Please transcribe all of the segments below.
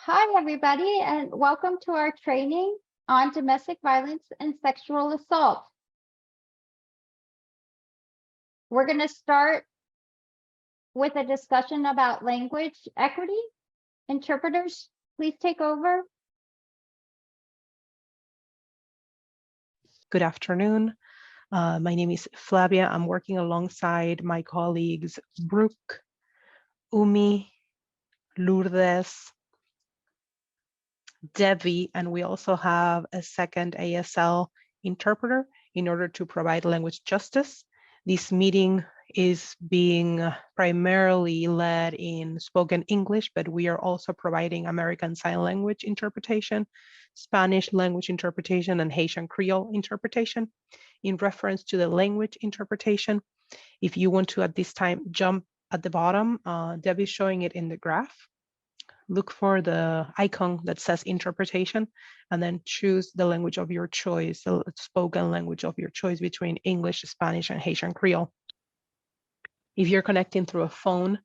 Hi, everybody, and welcome to our training on domestic violence and sexual assault. We're going to start with a discussion about language equity. Interpreters, please take over. Good afternoon. My name is Flavia. I'm working alongside my colleagues Brooke, Umi, Lourdes, Debbie, and we also have a second ASL interpreter in order to provide language justice. This meeting is being primarily led in spoken English, but we are also providing American Sign Language interpretation, Spanish language interpretation, and Haitian Creole interpretation. In reference to the language interpretation, if you want to at this time jump at the bottom, Debbie's showing it in the graph. Look for the icon that says interpretation and then choose the language of your choice, the spoken language of your choice between English, Spanish, and Haitian Creole. If you're connecting through a phone,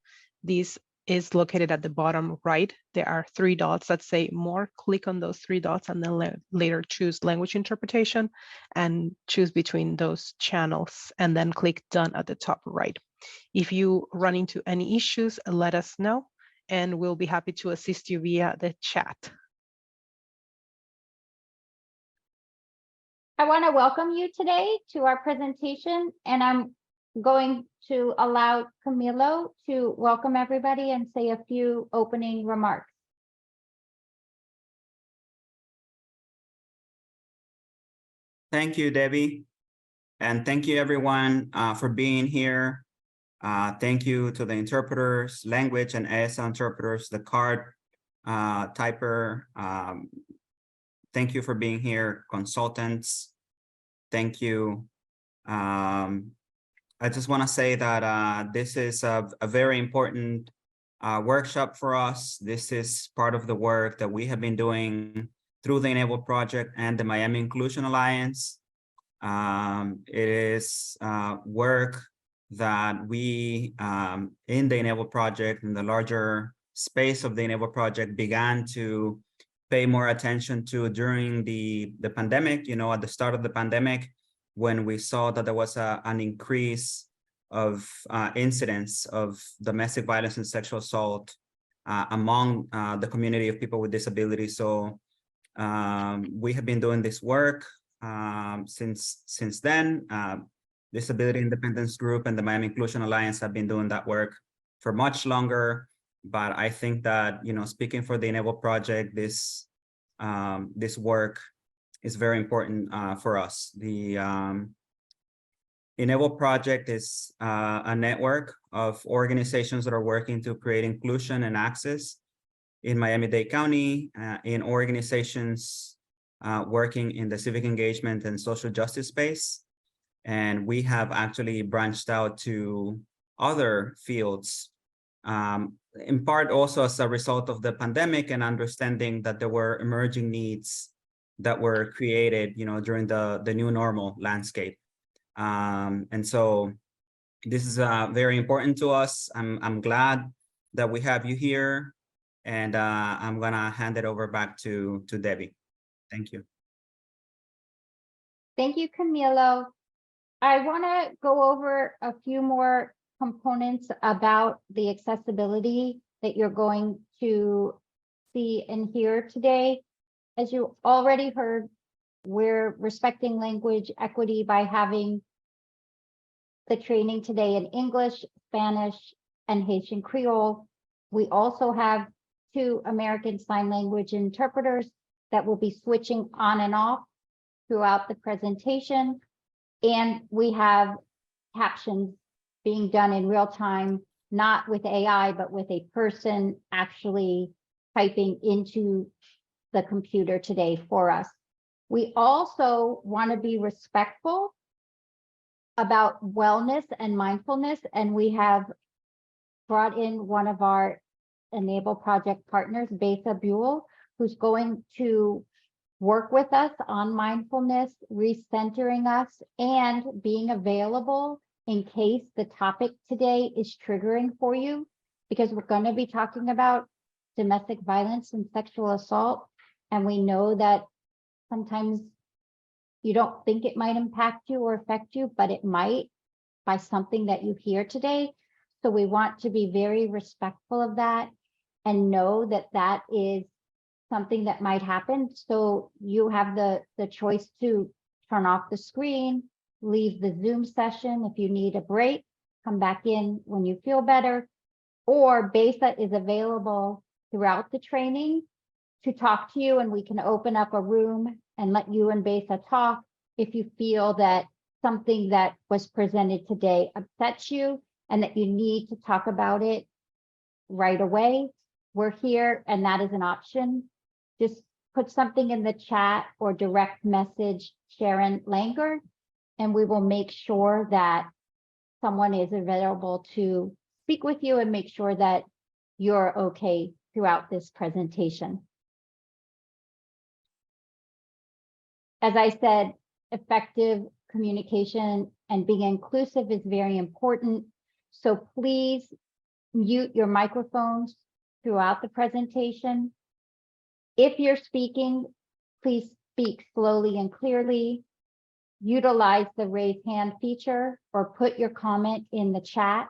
this is located at the bottom right. There are three dots that say more. Click on those three dots and then later choose language interpretation and choose between those channels and then click done at the top right. If you run into any issues, let us know and we'll be happy to assist you via the chat. I want to welcome you today to our presentation, and I'm going to allow Camilo to welcome everybody and say a few opening remarks. Thank you, Debbie. And thank you everyone for being here. Thank you to the interpreters, language and ASL interpreters, the card typer. Thank you for being here, consultants. Thank you. I just want to say that this is a very important workshop for us. This is part of the work that we have been doing through the Enable Project and the Miami Inclusion Alliance. It is work that we, in the Enable Project, in the larger space of the Enable Project, began to pay more attention to during the pandemic. You know, at the start of the pandemic, when we saw that there was an increase of incidents of domestic violence and sexual assault among the community of people with disabilities. So we have been doing this work since then. Disability Independence Group and the Miami Inclusion Alliance have been doing that work for much longer. But I think that, you know, speaking for the Enable Project, this work is very important for us. The Enable Project is a network of organizations that are working to create inclusion and access in Miami-Dade County, in organizations working in the civic engagement and social justice space. And we have actually branched out to other fields, in part also as a result of the pandemic and understanding that there were emerging needs that were created, you know, during the new normal landscape. And so this is very important to us. I'm glad that we have you here, and I'm gonna hand it over back to Debbie. Thank you. Thank you, Camilo. I want to go over a few more components about the accessibility that you're going to see and hear today. As you already heard, we're respecting language equity by having the training today in English, Spanish, and Haitian Creole. We also have 2 American Sign Language interpreters that will be switching on and off throughout the presentation. And we have captions being done in real time, not with AI, but with a person actually typing into the computer today for us. We also want to be respectful about wellness and mindfulness, and we have brought in one of our Enable Project partners, Betha Buell, who's going to work with us on mindfulness, recentering us, and being available in case the topic today is triggering for you, because we're going to be talking about domestic violence and sexual assault. And we know that sometimes you don't think it might impact you or affect you, but it might by something that you hear today. So we want to be very respectful of that and know that that is something that might happen. So you have the choice to turn off the screen, leave the Zoom session. If you need a break, come back in when you feel better. Or BESA is available throughout the training to talk to you, and we can open up a room and let you and BESA talk if you feel that something that was presented today upsets you and that you need to talk about it right away. We're here, and that is an option. Just put something in the chat or direct message Sharon Langer, and we will make sure that someone is available to speak with you and make sure that you're okay throughout this presentation. As I said, effective communication and being inclusive is very important. So please mute your microphones throughout the presentation. If you're speaking, please speak slowly and clearly. Utilize the raise hand feature or put your comment in the chat.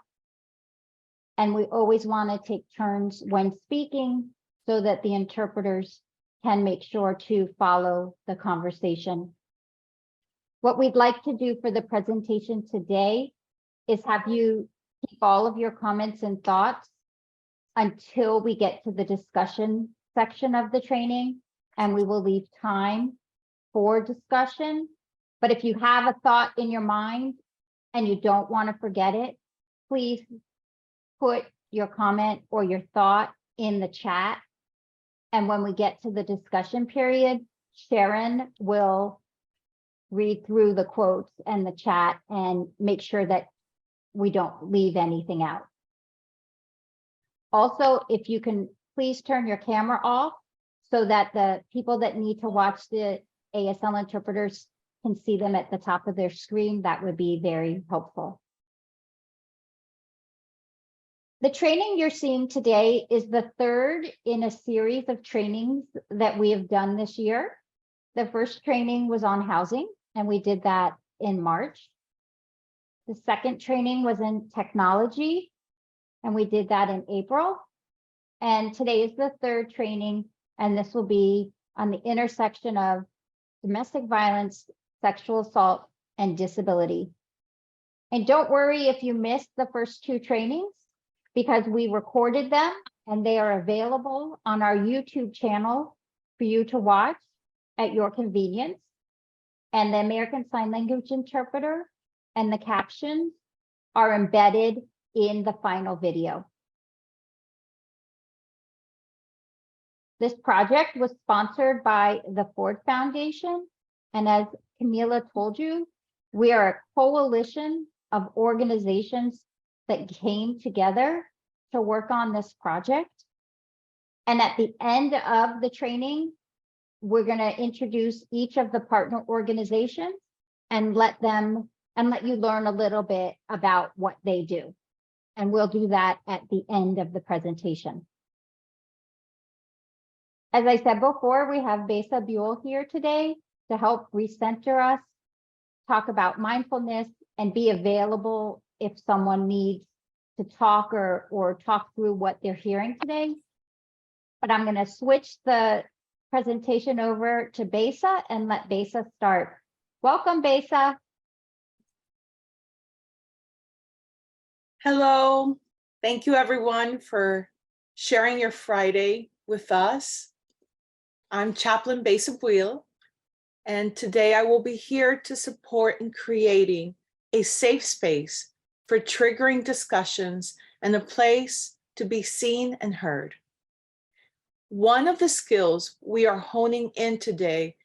And we always want to take turns when speaking so that the interpreters can make sure to follow the conversation. What we'd like to do for the presentation today is have you keep all of your comments and thoughts until we get to the discussion section of the training, and we will leave time for discussion. But if you have a thought in your mind and you don't want to forget it, please put your comment or your thought in the chat. And when we get to the discussion period, Sharon will read through the quotes and the chat and make sure that we don't leave anything out. Also, if you can please turn your camera off so that the people that need to watch the ASL interpreters can see them at the top of their screen, that would be very helpful. The training you're seeing today is the third in a series of trainings that we have done this year. The first training was on housing, and we did that in March. The second training was in technology, and we did that in April. And today is the third training, and this will be on the intersection of domestic violence, sexual assault, and disability. And don't worry if you missed the first two trainings, because we recorded them and they are available on our YouTube channel for you to watch at your convenience. And the American Sign Language interpreter and the captions are embedded in the final video. This project was sponsored by the Ford Foundation. And as Camila told you, we are a coalition of organizations that came together to work on this project. And at the end of the training, we're going to introduce each of the partner organizations and let you learn a little bit about what they do. And we'll do that at the end of the presentation. As I said before, we have BESA Buell here today to help recenter us, talk about mindfulness, and be available if someone needs to talk or talk through what they're hearing today. But I'm going to switch the presentation over to BESA and let BESA start. Welcome, BESA. Hello. Thank you, everyone, for sharing your Friday with us. I'm Chaplain BESA Buell, and today I will be here to support in creating a safe space for triggering discussions and a place to be seen and heard. One of the skills we are honing in today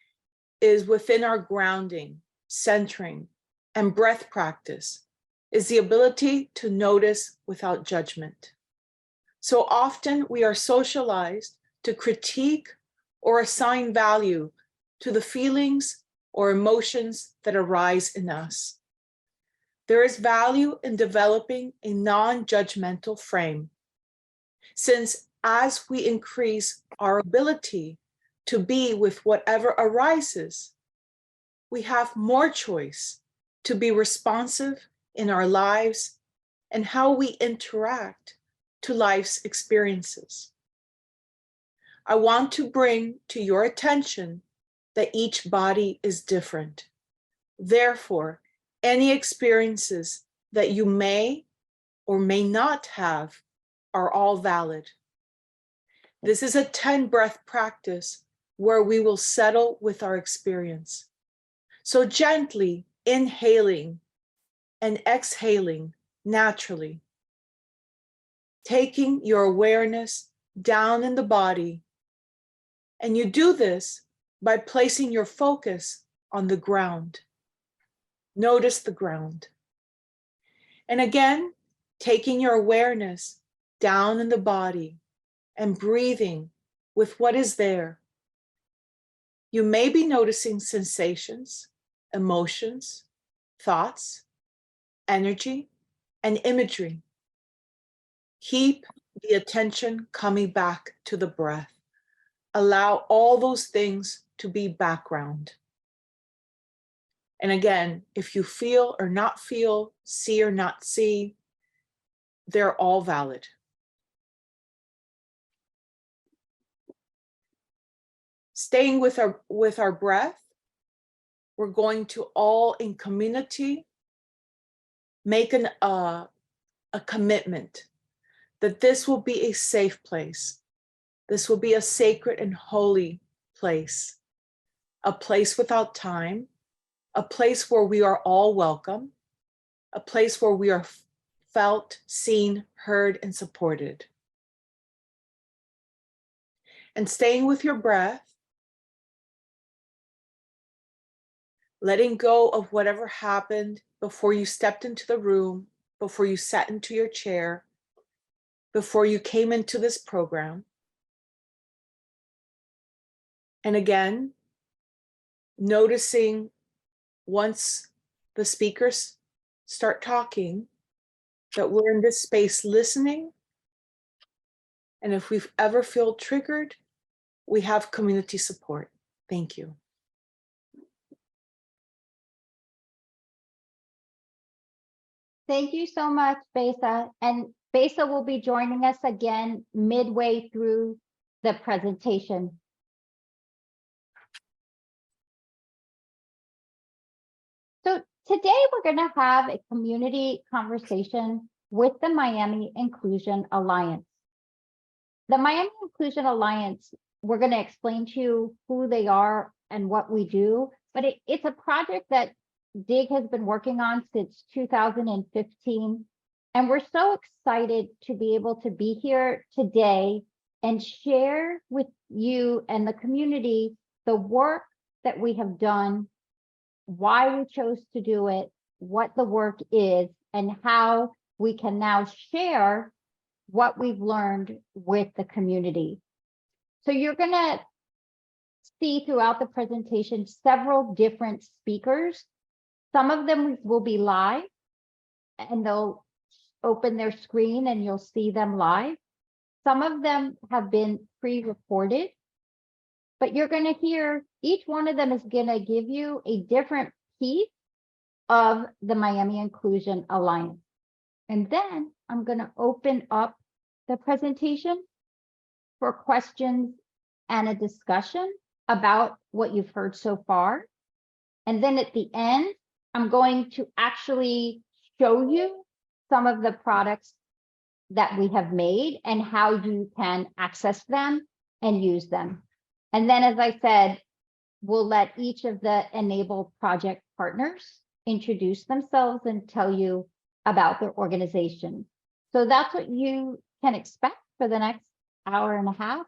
is within our grounding, centering, and breath practice is the ability to notice without judgment. So often we are socialized to critique or assign value to the feelings or emotions that arise in us. There is value in developing a non-judgmental frame, since as we increase our ability to be with whatever arises, we have more choice to be responsive in our lives and how we interact to life's experiences. I want to bring to your attention that each body is different. Therefore, any experiences that you may or may not have are all valid. This is a 10-breath practice where we will settle with our experience. So gently inhaling and exhaling naturally, taking your awareness down in the body. And you do this by placing your focus on the ground. Notice the ground. And again, taking your awareness down in the body and breathing with what is there. You may be noticing sensations, emotions, thoughts, energy, and imagery. Keep the attention coming back to the breath. Allow all those things to be background. And again, if you feel or not feel, see or not see, they're all valid. Staying with our breath, we're going to all in community make a commitment that this will be a safe place. This will be a sacred and holy place, a place without time, a place where we are all welcome, a place where we are felt, seen, heard, and supported. And staying with your breath, letting go of whatever happened before you stepped into the room, before you sat into your chair, before you came into this program. And again, noticing once the speakers start talking, that we're in this space listening. And if we've ever feel triggered, we have community support. Thank you. Thank you so much, Besa. And Besa will be joining us again midway through the presentation. So today we're going to have a community conversation with the Miami Inclusion Alliance. The Miami Inclusion Alliance, we're going to explain to you who they are and what we do, but it's a project that DIG has been working on since 2015. And we're so excited to be able to be here today and share with you and the community the work that we have done, why we chose to do it, what the work is, and how we can now share what we've learned with the community. So you're going to see throughout the presentation several different speakers. Some of them will be live and they'll open their screen and you'll see them live. Some of them have been pre-recorded, but you're going to hear each one of them is going to give you a different piece of the Miami Inclusion Alliance. And then I'm going to open up the presentation for questions and a discussion about what you've heard so far. And then at the end, I'm going to actually show you some of the products that we have made and how you can access them and use them. And then, as I said, we'll let each of the Enable project partners introduce themselves and tell you about their organization. So that's what you can expect for the next hour and a half.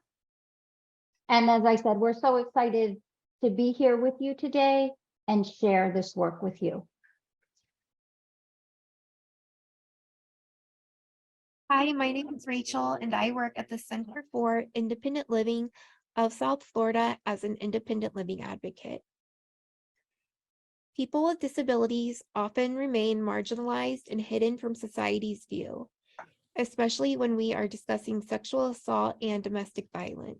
And as I said, we're so excited to be here with you today and share this work with you. Hi, my name is Rachel, and I work at the Center for Independent Living of South Florida as an independent living advocate. People with disabilities often remain marginalized and hidden from society's view. especially when we are discussing sexual assault and domestic violence.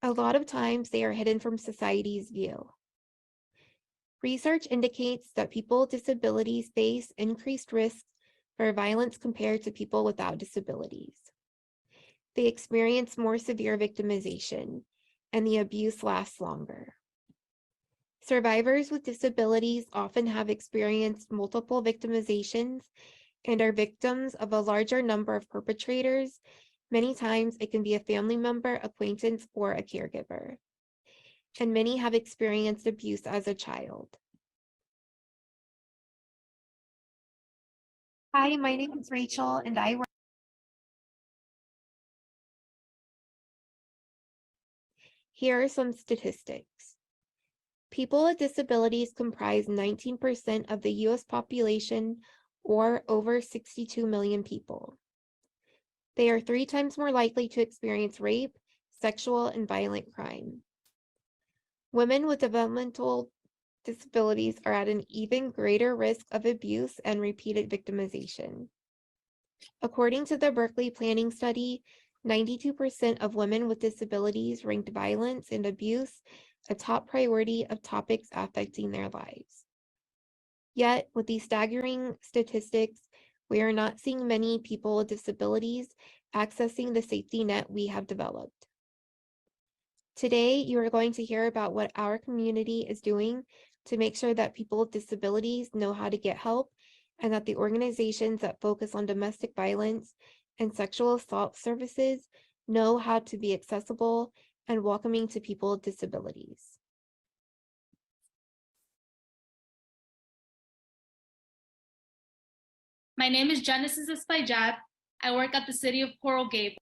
A lot of times they are hidden from society's view. Research indicates that people with disabilities face increased risks for violence compared to people without disabilities. They experience more severe victimization, and the abuse lasts longer. Survivors with disabilities often have experienced multiple victimizations and are victims of a larger number of perpetrators. Many times it can be a family member, acquaintance, or a caregiver. And many have experienced abuse as a child. Hi, my name is Rachel, and I work. Here are some statistics. People with disabilities comprise 19% of the US population, or over 62 million people. They are 3 times more likely to experience rape, sexual, and violent crime. Women with developmental disabilities are at an even greater risk of abuse and repeated victimization. According to the Berkeley Planning Study, 92% of women with disabilities ranked violence and abuse a top priority of topics affecting their lives. Yet, with these staggering statistics, we are not seeing many people with disabilities accessing the safety net we have developed. Today, you are going to hear about what our community is doing to make sure that people with disabilities know how to get help, and that the organizations that focus on domestic violence and sexual assault services know how to be accessible and welcoming to people with disabilities. My name is Genesis Espaillat. I work at the City of Coral Gables,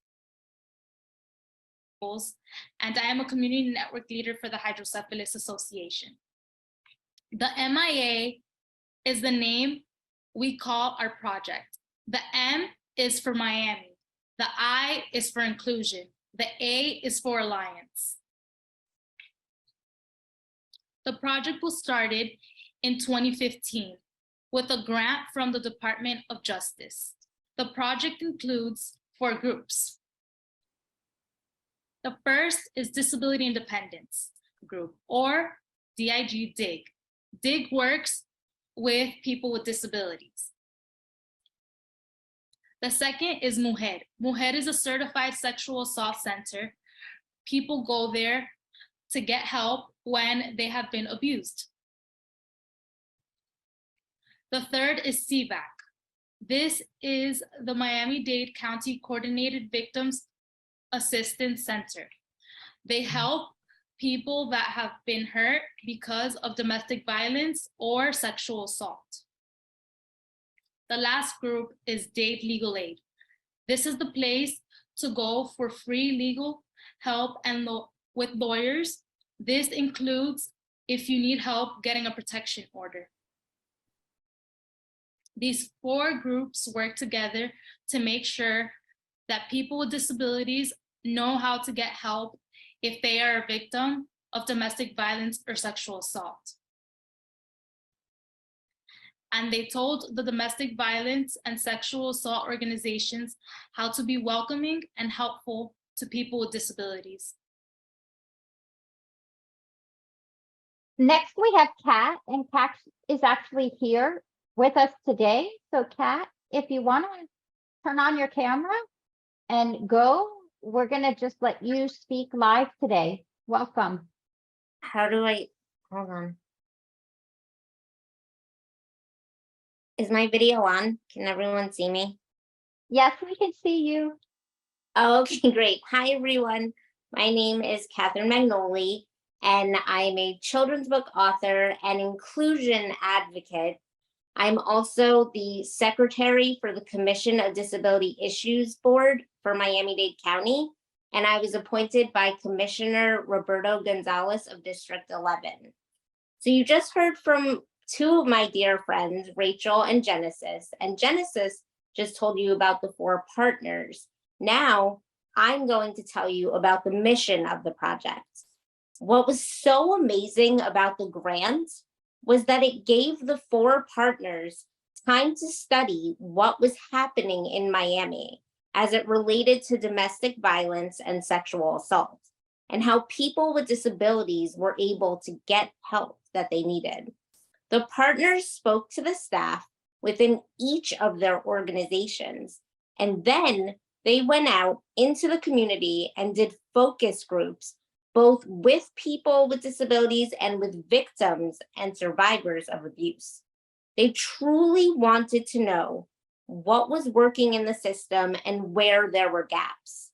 and I am a community network leader for the Hydrocephalus Association. The MIA is the name we call our project. The M is for Miami. The I is for inclusion. The A is for alliance. The project was started in 2015 with a grant from the Department of Justice. The project includes 4 groups. The first is Disability Independence Group, or DIG DIG. DIG works with people with disabilities. The second is Mujer. Mujer is a certified sexual assault center. People go there to get help when they have been abused. The third is CVAC. This is the Miami-Dade County Coordinated Victims Assistance Center. They help people that have been hurt because of domestic violence or sexual assault. The last group is Dade Legal Aid. This is the place to go for free legal help and with lawyers. This includes if you need help getting a protection order. These 4 groups work together to make sure that people with disabilities know how to get help if they are a victim of domestic violence or sexual assault. And they told the domestic violence and sexual assault organizations how to be welcoming and helpful to people with disabilities. Next, we have Kat, and Kat is actually here with us today. So Kat, if you want to turn on your camera and go, we're going to just let you speak live today. Welcome. How do I, hold on. Is my video on? Can everyone see me? Yes, we can see you. Oh, okay, great. Hi, everyone. My name is Catherine Magnoli, and I'm a children's book author and inclusion advocate. I'm also the secretary for the Commission of Disability Issues Board for Miami-Dade County, and I was appointed by Commissioner Roberto Gonzalez of District 11. So you just heard from 2 of my dear friends, Rachel and Genesis just told you about the 4 partners. Now, I'm going to tell you about the mission of the project. What was so amazing about the grant was that it gave the 4 partners time to study what was happening in Miami as it related to domestic violence and sexual assault, and how people with disabilities were able to get help that they needed. The partners spoke to the staff within each of their organizations, and then they went out into the community and did focus groups, both with people with disabilities and with victims and survivors of abuse. They truly wanted to know what was working in the system and where there were gaps.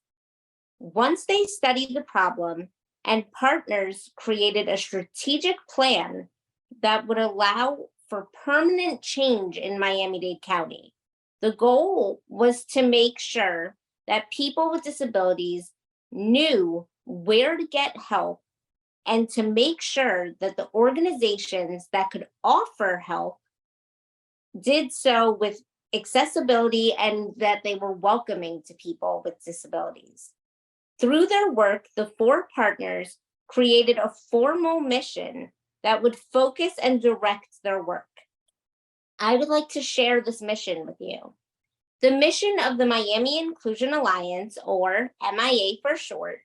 Once they studied the problem, and partners created a strategic plan that would allow for permanent change in Miami-Dade County. The goal was to make sure that people with disabilities knew where to get help and to make sure that the organizations that could offer help did so with accessibility and that they were welcoming to people with disabilities. Through their work, the 4 partners created a formal mission that would focus and direct their work. I would like to share this mission with you. The mission of the Miami Inclusion Alliance, or MIA for short,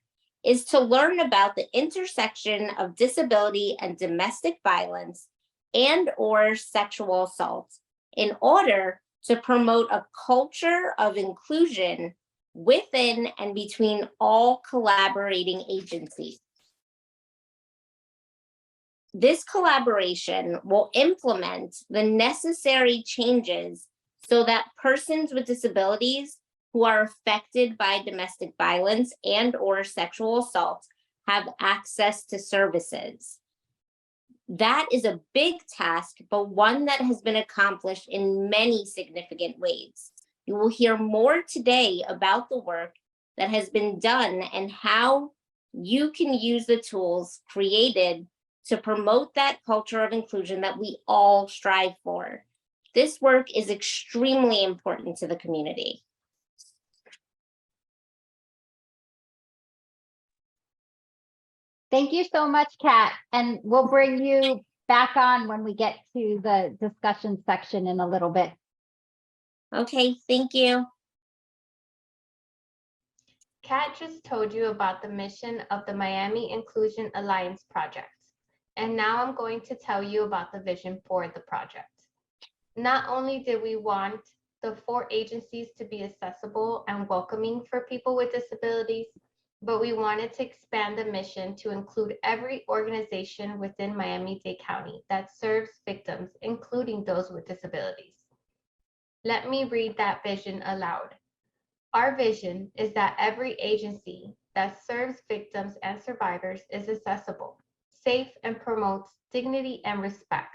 is to learn about the intersection of disability and domestic violence and/or sexual assault in order to promote a culture of inclusion within and between all collaborating agencies. This collaboration will implement the necessary changes so that persons with disabilities who are affected by domestic violence and/or sexual assault have access to services. That is a big task, but one that has been accomplished in many significant ways. You will hear more today about the work that has been done and how you can use the tools created to promote that culture of inclusion that we all strive for. This work is extremely important to the community. Thank you so much, Kat. And we'll bring you back on when we get to the discussion section in a little bit. Okay, thank you. Kat just told you about the mission of the Miami Inclusion Alliance project. And now I'm going to tell you about the vision for the project. Not only did we want the 4 agencies to be accessible and welcoming for people with disabilities, but we wanted to expand the mission to include every organization within Miami-Dade County that serves victims, including those with disabilities. Let me read that vision aloud. Our vision is that every agency that serves victims and survivors is accessible, safe, and promotes dignity and respect.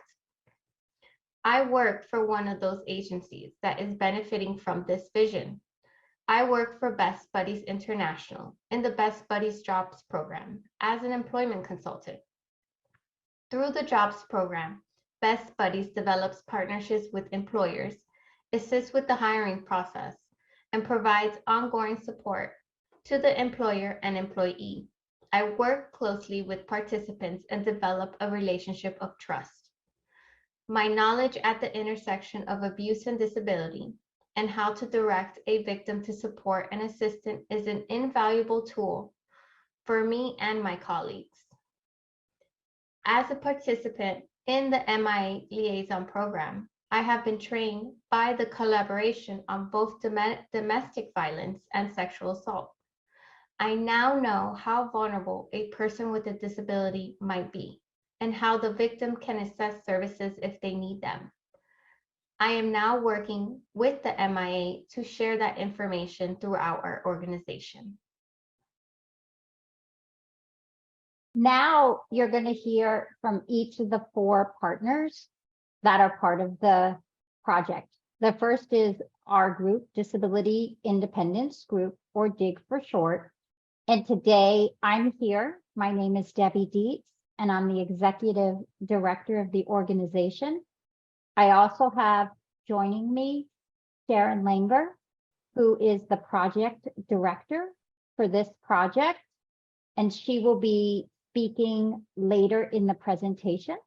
I work for one of those agencies that is benefiting from this vision. I work for Best Buddies International in the Best Buddies Jobs Program as an employment consultant. Through the Jobs Program, Best Buddies develops partnerships with employers, assists with the hiring process, and provides ongoing support to the employer and employee. I work closely with participants and develop a relationship of trust. My knowledge at the intersection of abuse and disability and how to direct a victim to support and assistance is an invaluable tool for me and my colleagues. As a participant in the MIA Liaison Program, I have been trained by the collaboration on both domestic violence and sexual assault. I now know how vulnerable a person with a disability might be and how the victim can access services if they need them. I am now working with the MIA to share that information throughout our organization. Now you're going to hear from each of the 4 partners that are part of the project. The first is our group, Disability Independence Group, or DIG for short. And today I'm here. My name is Debbie Dietz, and I'm the executive director of the organization. I also have joining me Sharon Langer, who is the project director for this project, and she will be speaking later in the presentation.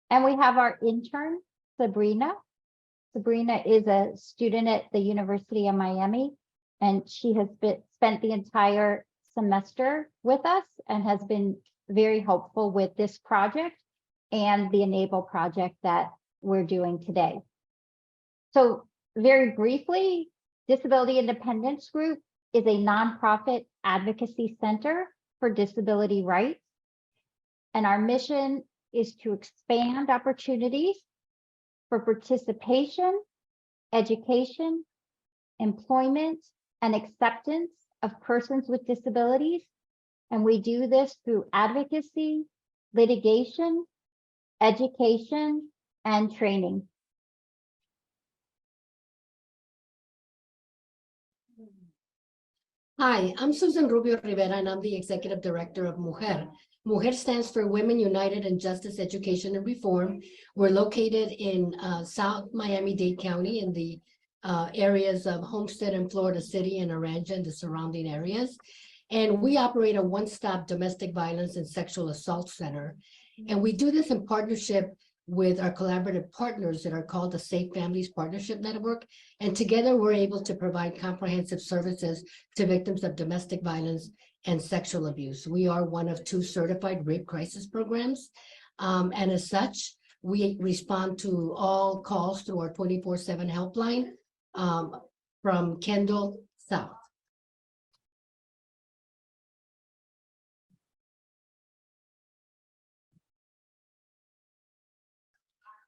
And we have our intern, Sabrina, Sabrina is a student at the University of Miami, and she has spent the entire semester with us and has been very helpful with this project and the Enable project that we're doing today. So very briefly, Disability Independence Group is a nonprofit advocacy center for disability rights. And our mission is to expand opportunities for participation, education, employment, and acceptance of persons with disabilities. And we do this through advocacy, litigation, education, and training. Hi, I'm Susan Rubio Rivera, and I'm the Executive Director of MUJER. MUJER stands for Women United in Justice, Education, and Reform. We're located in South Miami-Dade County in the areas of Homestead and Florida City and Aranja and the surrounding areas. And we operate a one-stop domestic violence and sexual assault center. And we do this in partnership with our collaborative partners that are called the Safe Families Partnership Network. And together we're able to provide comprehensive services to victims of domestic violence and sexual abuse. We are one of 2 certified rape crisis programs. And as such, we respond to all calls through our 24/7 helpline from Kendall South.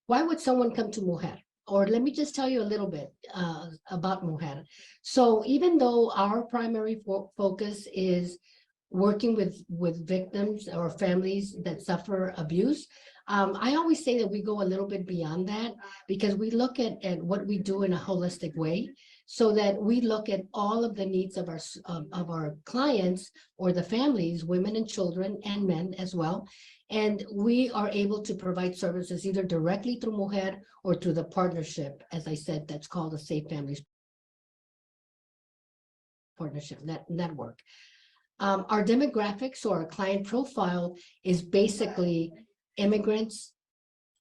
Why would someone come to MUJER? Or let me just tell you a little bit about MUJER. So even though our primary focus is working with victims or families that suffer abuse, I always say that we go a little bit beyond that because we look at what we do in a holistic way, so that we look at all of the needs of our clients or the families, women and children and men as well. And we are able to provide services either directly through MUJER or through the partnership, as I said, that's called the Safe Families Partnership Network. Our demographics or our client profile is basically immigrants,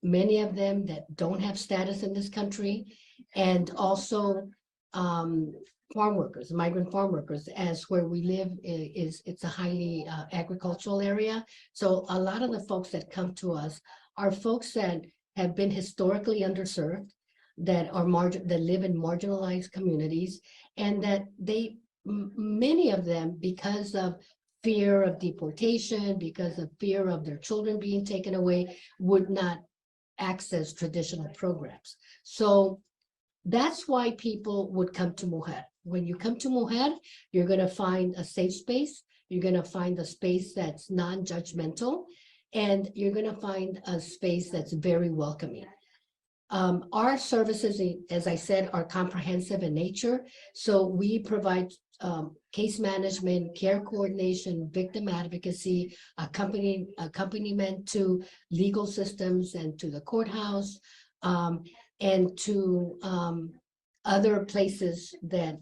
many of them that don't have status in this country, and also farm workers, migrant farm workers, as where we live it's a highly agricultural area. So a lot of the folks that come to us are folks that have been historically underserved, that live in marginalized communities, and that many of them, because of fear of deportation, because of fear of their children being taken away, would not access traditional programs. So that's why people would come to MUJER. When you come to MUJER, you're going to find a safe space. You're going to find a space that's non-judgmental, and you're going to find a space that's very welcoming. Our services, as I said, are comprehensive in nature. So we provide case management, care coordination, victim advocacy, accompaniment to legal systems and to the courthouse, and to other places that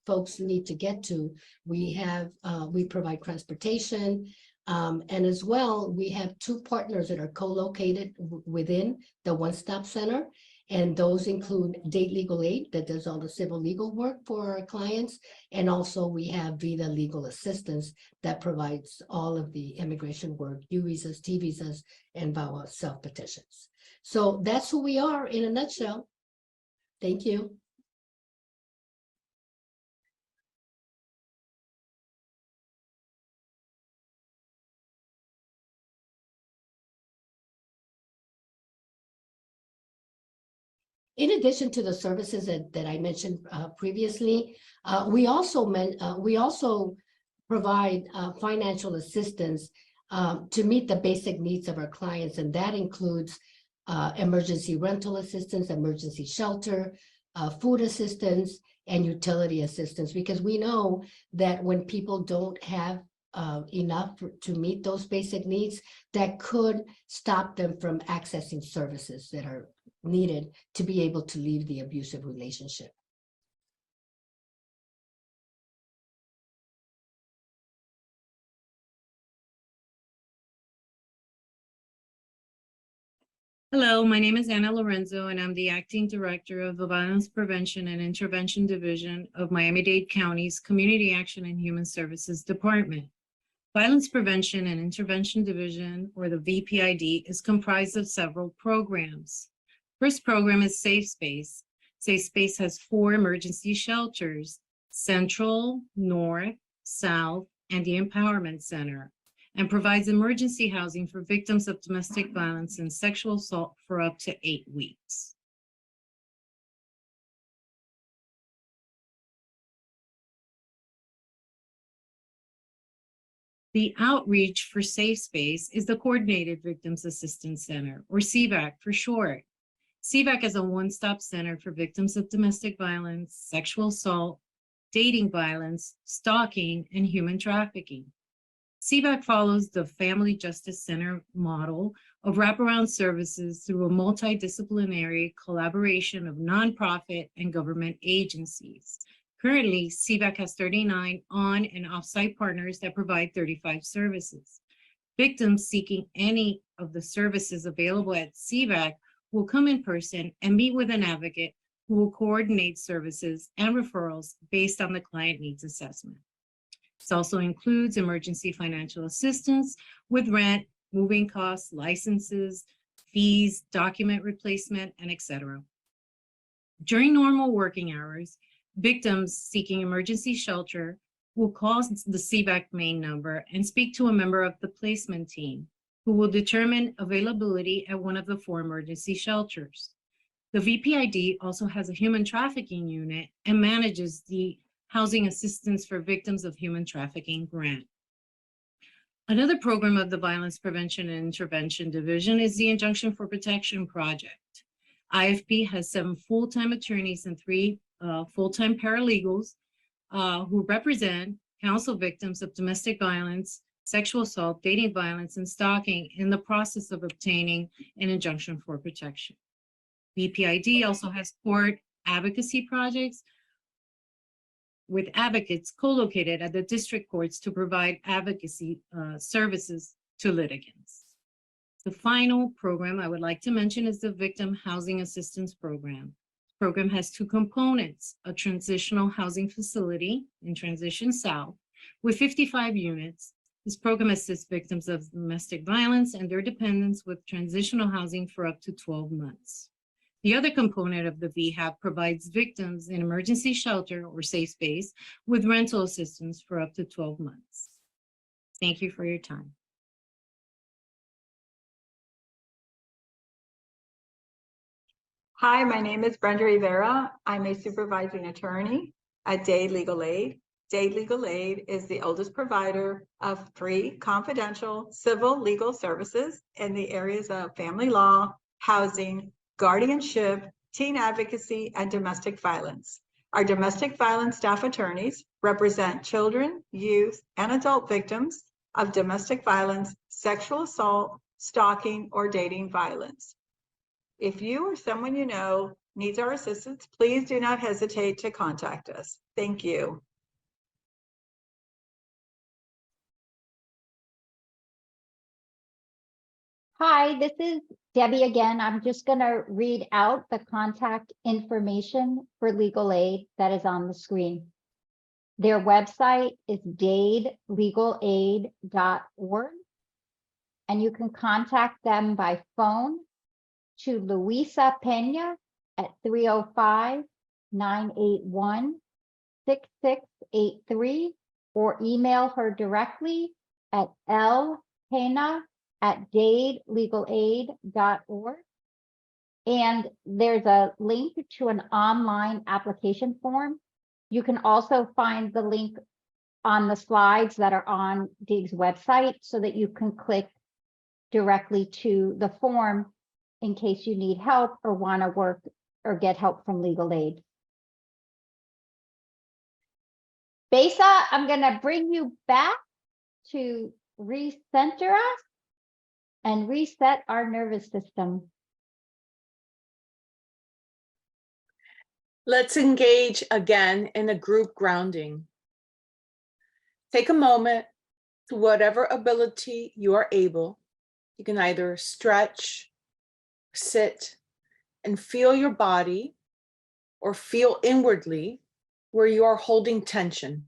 folks need to get to. We provide transportation, and as well, we have 2 partners that are co-located within the One Stop Center, and those include Dade Legal Aid that does all the civil legal work for our clients, and also we have Vida Legal Assistance that provides all of the immigration work, U visas, T visas, and VAWA self-petitions. So that's who we are in a nutshell. Thank you. In addition to the services that I mentioned previously, we also provide financial assistance to meet the basic needs of our clients, and that includes emergency rental assistance, emergency shelter, food assistance, and utility assistance, because we know that when people don't have enough to meet those basic needs, that could stop them from accessing services that are needed to be able to leave the abusive relationship. Hello, my name is Anna Lorenzo, and I'm the Acting Director of the Violence Prevention and Intervention Division of Miami-Dade County's Community Action and Human Services Department. Violence Prevention and Intervention Division, or the VPID, is comprised of several programs. First program is Safe Space. Safe Space has 4 emergency shelters: Central, North, South, and the Empowerment Center, and provides emergency housing for victims of domestic violence and sexual assault for up to 8 weeks. The outreach for Safe Space is the Coordinated Victims Assistance Center, or CVAC for short. CVAC is a one-stop center for victims of domestic violence, sexual assault, dating violence, stalking, and human trafficking. CVAC follows the Family Justice Center model of wraparound services through a multidisciplinary collaboration of nonprofit and government agencies. Currently, CVAC has 39 on- and off-site partners that provide 35 services. Victims seeking any of the services available at CVAC will come in person and meet with an advocate who will coordinate services and referrals based on the client needs assessment. This also includes emergency financial assistance with rent, moving costs, licenses, fees, document replacement, and etc. During normal working hours, victims seeking emergency shelter will call the CVAC main number and speak to a member of the placement team who will determine availability at one of the 4 emergency shelters. The VPID also has a human trafficking unit and manages the Housing Assistance for Victims of Human Trafficking grant. Another program of the Violence Prevention and Intervention Division is the Injunction for Protection Project. IFP has 7 full-time attorneys and 3 full-time paralegals who represent, counsel victims of domestic violence, sexual assault, dating violence, and stalking in the process of obtaining an injunction for protection. VPID also has court advocacy projects with advocates co-located at the district courts to provide advocacy services to litigants. The final program I would like to mention is the Victim Housing Assistance Program. The program has 2 components: a transitional housing facility in Transition South with 55 units. This program assists victims of domestic violence and their dependents with transitional housing for up to 12 months. The other component of the VHAP provides victims in emergency shelter or safe space with rental assistance for up to 12 months. Thank you for your time. Hi, my name is Brenda Rivera. I'm a supervising attorney at Dade Legal Aid. Dade Legal Aid is the oldest provider of free confidential civil legal services in the areas of family law, housing, guardianship, teen advocacy, and domestic violence. Our domestic violence staff attorneys represent children, youth, and adult victims of domestic violence, sexual assault, stalking, or dating violence. If you or someone you know needs our assistance, please do not hesitate to contact us. Thank you. Hi, this is Debbie again. I'm just going to read out the contact information for legal aid that is on the screen. Their website is dadelegalaid.org, and you can contact them by phone to Luisa Pena at 305-981-6683, or email her directly at lpena@dadelegalaid.org. And there's a link to an online application form. You can also find the link on the slides that are on DIG's website so that you can click directly to the form in case you need help or want to work or get help from legal aid. Besa, I'm going to bring you back to recenter us and reset our nervous system. Let's engage again in a group grounding. Take a moment, to whatever ability you are able. You can either stretch, sit, and feel your body or feel inwardly where you are holding tension.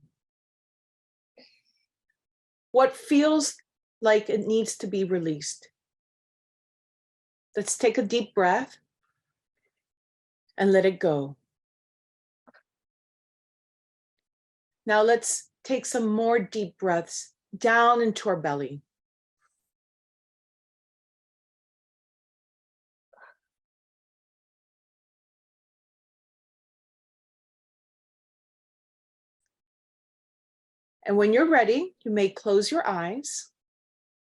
What feels like it needs to be released? Let's take a deep breath and let it go. Now let's take some more deep breaths down into our belly. And when you're ready, you may close your eyes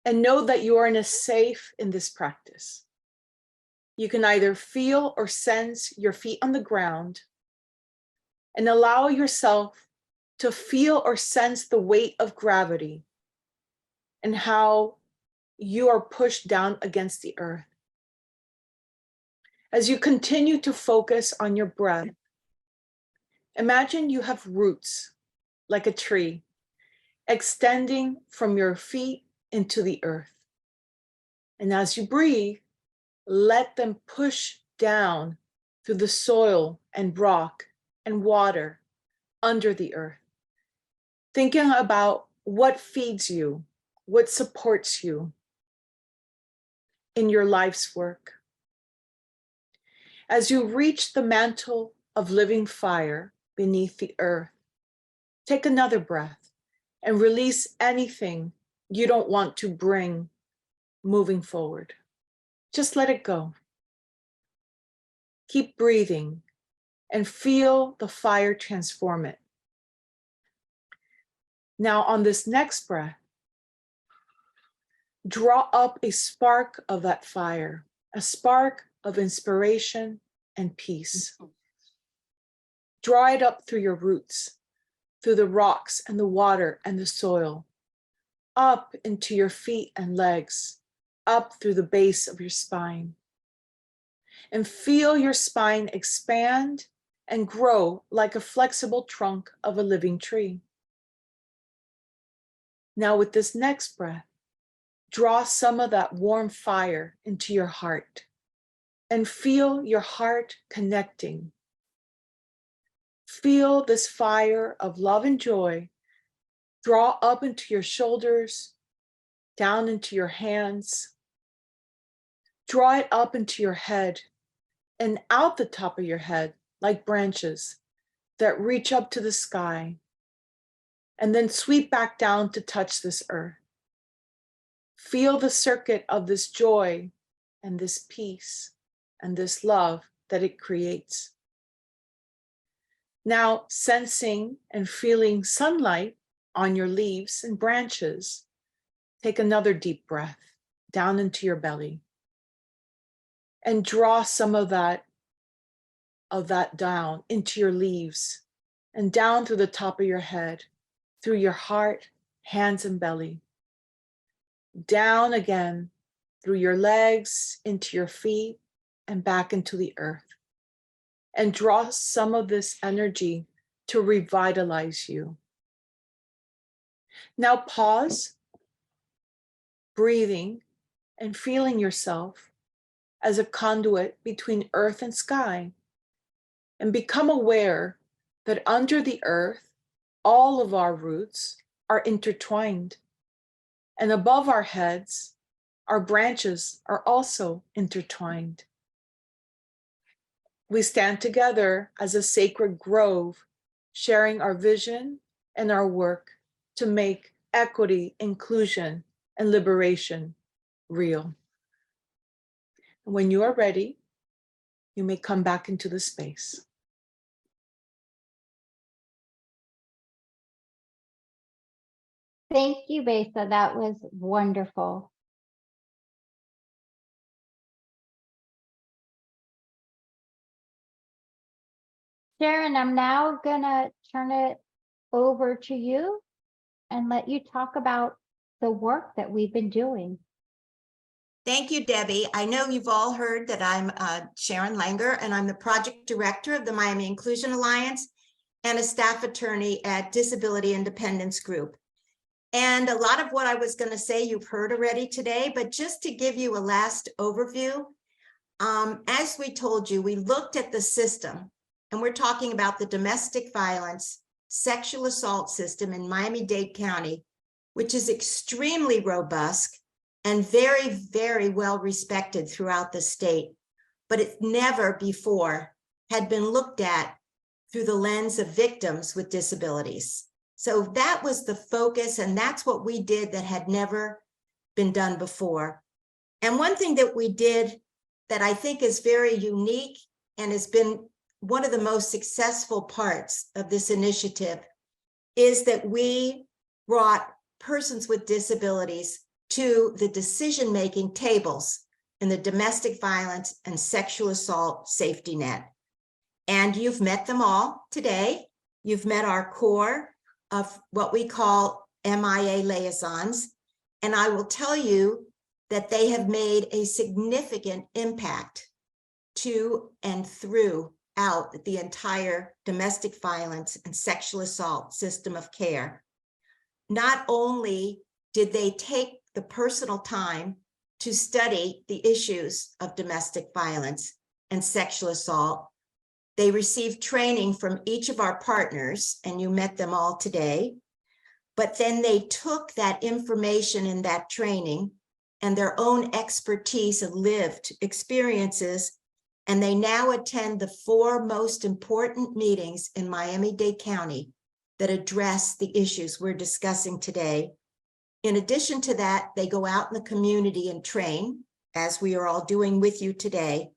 and know that you are safe in this practice. You can either feel or sense your feet on the ground and allow yourself to feel or sense the weight of gravity and how you are pushed down against the earth. As you continue to focus on your breath, imagine you have roots like a tree extending from your feet into the earth. And as you breathe, let them push down through the soil and rock and water under the earth. Thinking about what feeds you, what supports you in your life's work. As you reach the mantle of living fire beneath the earth, take another breath and release anything you don't want to bring moving forward. Just let it go. Keep breathing and feel the fire transform it. Now on this next breath, draw up a spark of that fire, a spark of inspiration and peace. Draw it up through your roots, through the rocks and the water and the soil, up into your feet and legs, up through the base of your spine. And feel your spine expand and grow like a flexible trunk of a living tree. Now with this next breath, draw some of that warm fire into your heart and feel your heart connecting. Feel this fire of love and joy draw up into your shoulders, down into your hands. Draw it up into your head and out the top of your head like branches that reach up to the sky and then sweep back down to touch this earth. Feel the circuit of this joy and this peace and this love that it creates. Now, sensing and feeling sunlight on your leaves and branches, take another deep breath down into your belly and draw some of that down into your leaves and down through the top of your head, through your heart, hands, and belly. Down again through your legs, into your feet, and back into the earth. And draw some of this energy to revitalize you. Now pause, breathing and feeling yourself as a conduit between earth and sky. And become aware that under the earth, all of our roots are intertwined. And above our heads, our branches are also intertwined. We stand together as a sacred grove, sharing our vision and our work to make equity, inclusion, and liberation real. When you are ready, you may come back into the space. Thank you, Besa. That was wonderful. Sharon, I'm now gonna turn it over to you and let you talk about the work that we've been doing. Thank you, Debbie. I know you've all heard that I'm Sharon Langer, and I'm the project director of the Miami Inclusion Alliance and a staff attorney at Disability Independence Group. And a lot of what I was going to say you've heard already today, but just to give you a last overview, As we told you, we looked at the system, and we're talking about the domestic violence, sexual assault system in Miami-Dade County, which is extremely robust and very, very well respected throughout the state, but it never before had been looked at through the lens of victims with disabilities. So that was the focus, and that's what we did that had never been done before. And one thing that we did that I think is very unique and has been one of the most successful parts of this initiative is that we brought persons with disabilities to the decision-making tables in the domestic violence and sexual assault safety net. And you've met them all today. You've met our core of what we call MIA liaisons. And I will tell you that they have made a significant impact to and throughout the entire domestic violence and sexual assault system of care. Not only did they take the personal time to study the issues of domestic violence and sexual assault, they received training from each of our partners, and you met them all today. But then they took that information in that training and their own expertise and lived experiences, and they now attend the 4 most important meetings in Miami-Dade County that address the issues we're discussing today. In addition to that, they go out in the community and train, as we are all doing with you today,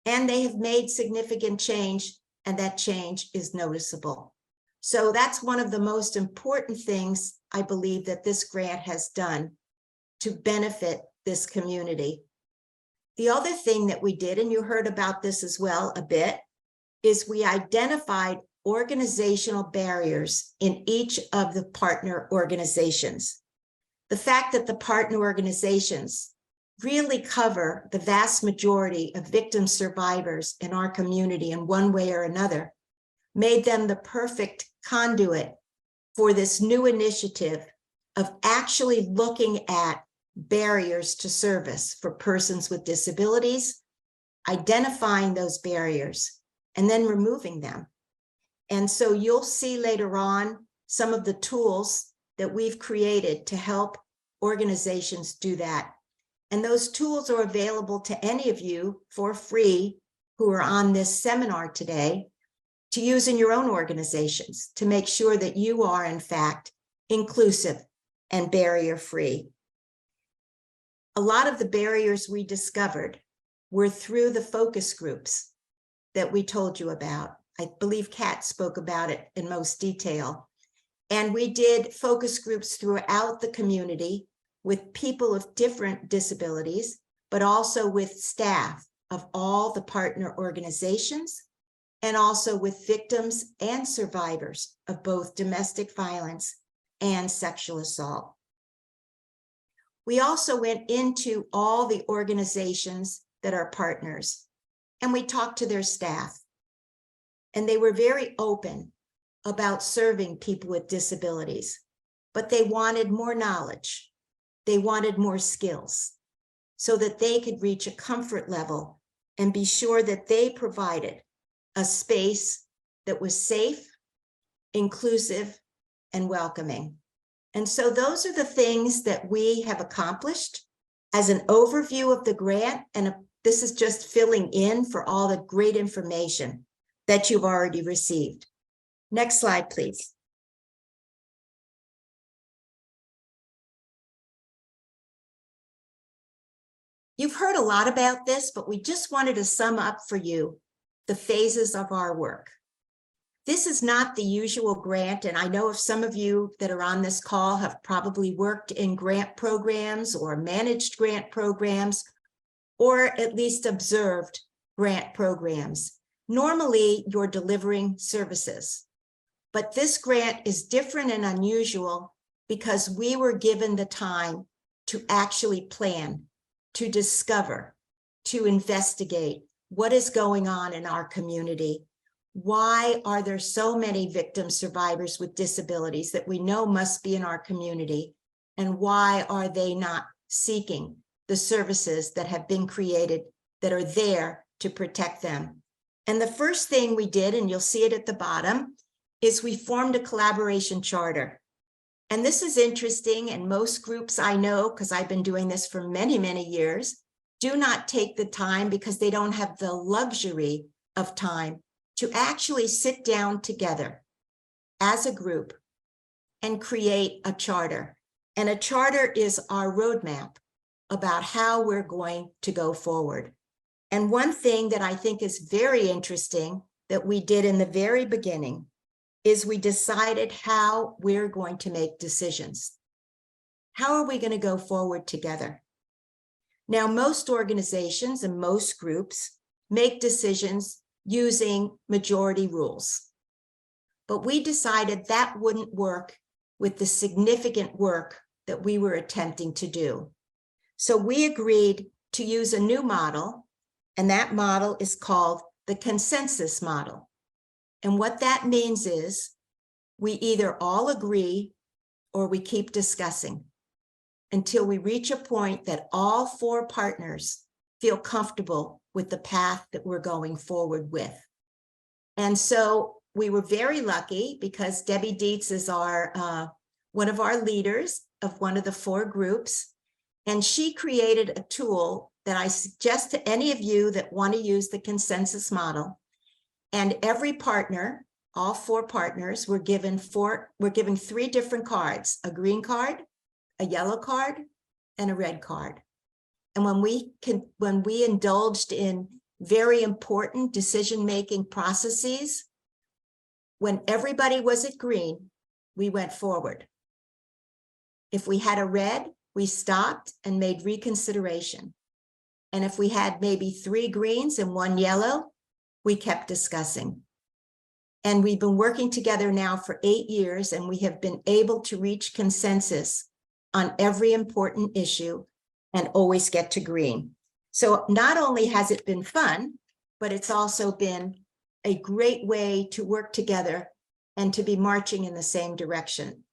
and they have made significant change, and that change is noticeable. So that's one of the most important things I believe that this grant has done to benefit this community. The other thing that we did, and you heard about this as well a bit, is we identified organizational barriers in each of the partner organizations. The fact that the partner organizations really cover the vast majority of victim survivors in our community in one way or another made them the perfect conduit for this new initiative of actually looking at barriers to service for persons with disabilities, identifying those barriers, and then removing them. And so you'll see later on some of the tools that we've created to help organizations do that. And those tools are available to any of you for free who are on this seminar today to use in your own organizations to make sure that you are, in fact, inclusive and barrier-free. A lot of the barriers we discovered were through the focus groups that we told you about. I believe Kat spoke about it in most detail. And we did focus groups throughout the community with people of different disabilities, but also with staff of all the partner organizations, and also with victims and survivors of both domestic violence and sexual assault. We also went into all the organizations that are partners, and we talked to their staff. And they were very open about serving people with disabilities, but they wanted more knowledge. They wanted more skills so that they could reach a comfort level and be sure that they provided a space that was safe, inclusive, and welcoming. And so those are the things that we have accomplished as an overview of the grant. And this is just filling in for all the great information that you've already received. Next slide, please. You've heard a lot about this, but we just wanted to sum up for you the phases of our work. This is not the usual grant, and I know if some of you that are on this call have probably worked in grant programs or managed grant programs, or at least observed grant programs. Normally, you're delivering services, but this grant is different and unusual because we were given the time to actually plan, to discover, to investigate what is going on in our community. Why are there so many victim survivors with disabilities that we know must be in our community? And why are they not seeking the services that have been created that are there to protect them. And the first thing we did, and you'll see it at the bottom, is we formed a collaboration charter. And this is interesting, and most groups I know, because I've been doing this for many, many years, do not take the time because they don't have the luxury of time to actually sit down together as a group and create a charter. And a charter is our roadmap about how we're going to go forward. And one thing that I think is very interesting that we did in the very beginning is we decided how we're going to make decisions. How are we going to go forward together? Now, most organizations and most groups make decisions using majority rules. But we decided that wouldn't work with the significant work that we were attempting to do. So we agreed to use a new model, and that model is called the consensus model. And what that means is we either all agree or we keep discussing until we reach a point that all 4 partners feel comfortable with the path that we're going forward with. And so we were very lucky because Debbie Dietz is our one of our leaders of one of the 4 groups. And she created a tool that I suggest to any of you that want to use the consensus model. And every partner, all 4 partners, were given 3 different cards: a green card, a yellow card, and a red card. And when we indulged in very important decision-making processes, when everybody was at green, we went forward. If we had a red, we stopped and made reconsideration. And if we had maybe 3 greens and 1 yellow, we kept discussing. And we've been working together now for 8 years, and we have been able to reach consensus on every important issue and always get to green. So not only has it been fun, but it's also been a great way to work together and to be marching in the same direction.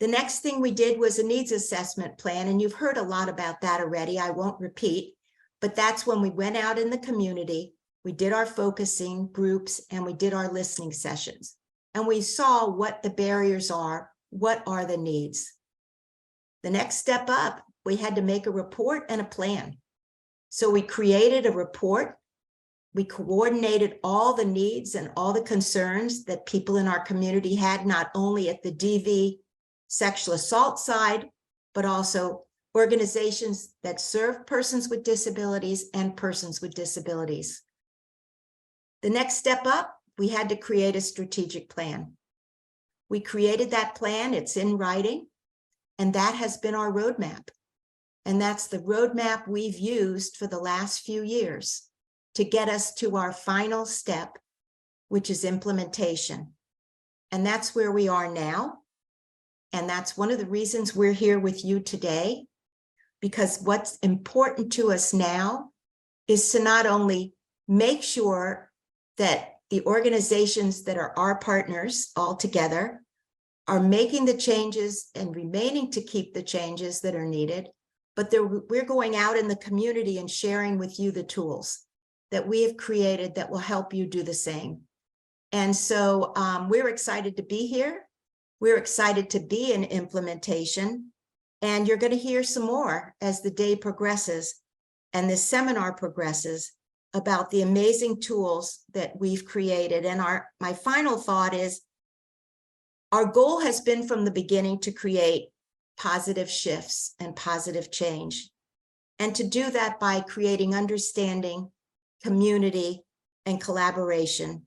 The next thing we did was a needs assessment plan, and you've heard a lot about that already. I won't repeat, but that's when we went out in the community, we did our focusing groups, and we did our listening sessions. And we saw what the barriers are, what are the needs. The next step up, we had to make a report and a plan. So we created a report. We coordinated all the needs and all the concerns that people in our community had, not only at the DV sexual assault side, but also organizations that serve persons with disabilities and persons with disabilities. The next step up, we had to create a strategic plan. We created that plan, it's in writing, and that has been our roadmap. And that's the roadmap we've used for the last few years to get us to our final step, which is implementation. And that's where we are now. And that's one of the reasons we're here with you today, because what's important to us now is to not only make sure that the organizations that are our partners all together are making the changes and remaining to keep the changes that are needed, but we're going out in the community and sharing with you the tools that we have created that will help you do the same. And so we're excited to be here. We're excited to be in implementation, and you're going to hear some more as the day progresses and this seminar progresses about the amazing tools that we've created. And my final thought is, our goal has been from the beginning to create positive shifts and positive change, and to do that by creating understanding, community, and collaboration,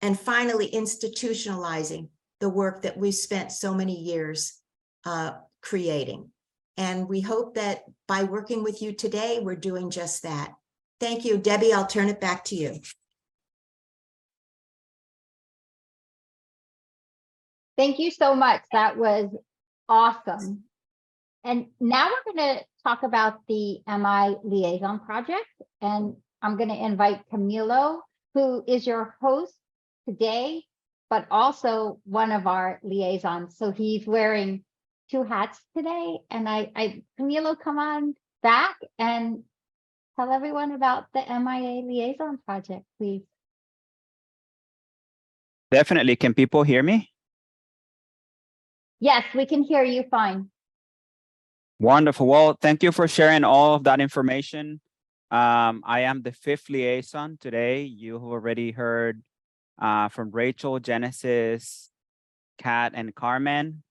and finally institutionalizing the work that we've spent so many years creating. And we hope that by working with you today, we're doing just that. Thank you. Debbie, I'll turn it back to you. Thank you so much. That was awesome. And now we're going to talk about the MI Liaison Project. And I'm going to invite Camilo, who is your host today, but also one of our liaisons. So he's wearing 2 hats today. And Camilo, come on back and tell everyone about the MIA Liaison Project, please. Definitely. Can people hear me? Yes, we can hear you fine. Wonderful. Well, thank you for sharing all of that information. I am the 5th liaison today. You have already heard from Rachel, Genesis, Kat, and Carmen.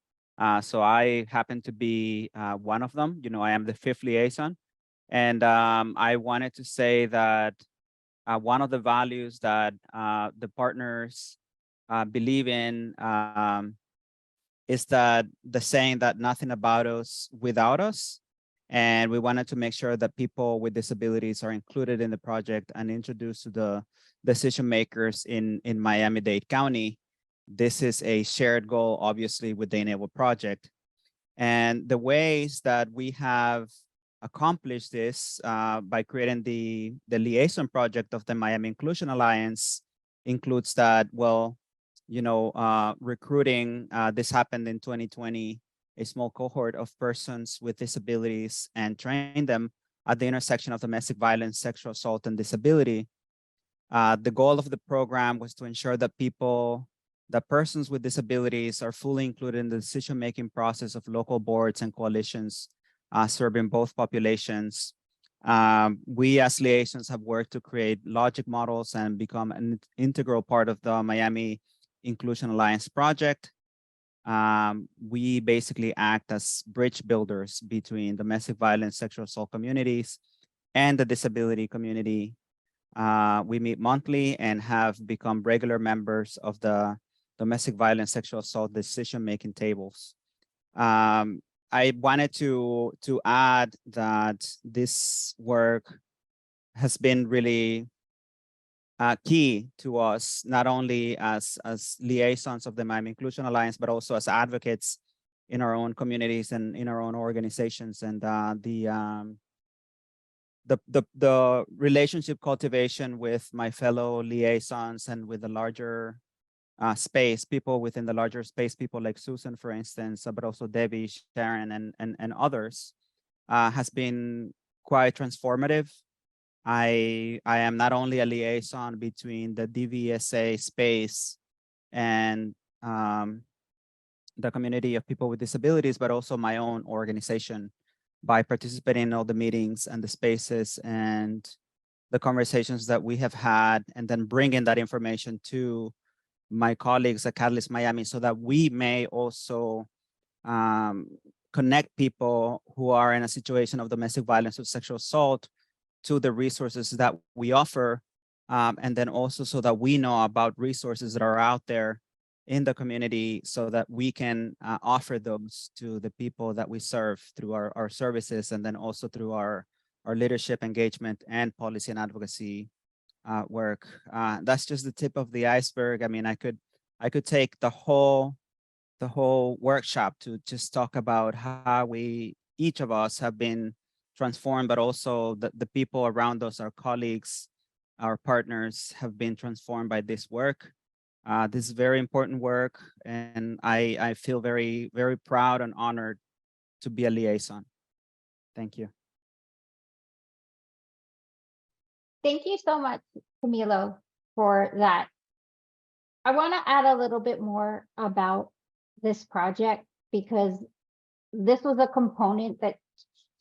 So I happen to be one of them. You know, I am the 5th liaison. And I wanted to say that one of the values that the partners believe in is that the saying that nothing about us without us. And we wanted to make sure that people with disabilities are included in the project and introduced to the decision makers in Miami-Dade County. This is a shared goal, obviously, with the Enable project. And the ways that we have accomplished this by creating the liaison project of the Miami Inclusion Alliance includes that, well, you know, recruiting, this happened in 2020, a small cohort of persons with disabilities and train them at the intersection of domestic violence, sexual assault, and disability. The goal of the program was to ensure that persons with disabilities are fully included in the decision-making process of local boards and coalitions serving both populations. We as liaisons have worked to create logic models and become an integral part of the Miami Inclusion Alliance project. We basically act as bridge builders between domestic violence, sexual assault communities and the disability community. We meet monthly and have become regular members of the domestic violence, sexual assault decision-making tables. I wanted to add that this work has been really key to us, not only as liaisons of the Miami Inclusion Alliance, but also as advocates in our own communities and in our own organizations. And the relationship cultivation with my fellow liaisons and with the larger space, people within the larger space, people like Susan, for instance, but also Debbie, Sharon, and others, has been quite transformative. I am not only a liaison between the DVSA space and the community of people with disabilities, but also my own organization by participating in all the meetings and the spaces and the conversations that we have had, and then bringing that information to my colleagues at Catalyst Miami so that we may also connect people who are in a situation of domestic violence or sexual assault to the resources that we offer. And then also so that we know about resources that are out there in the community so that we can offer those to the people that we serve through our services, and then also through our leadership engagement and policy and advocacy work. That's just the tip of the iceberg. I mean, I could take the whole workshop to just talk about how each of us have been transformed, but also the people around us, our colleagues, our partners have been transformed by this work. This is very important work, and I feel very, very proud and honored to be a liaison. Thank you. Thank you so much, Camilo, for that. I want to add a little bit more about this project, because this was a component that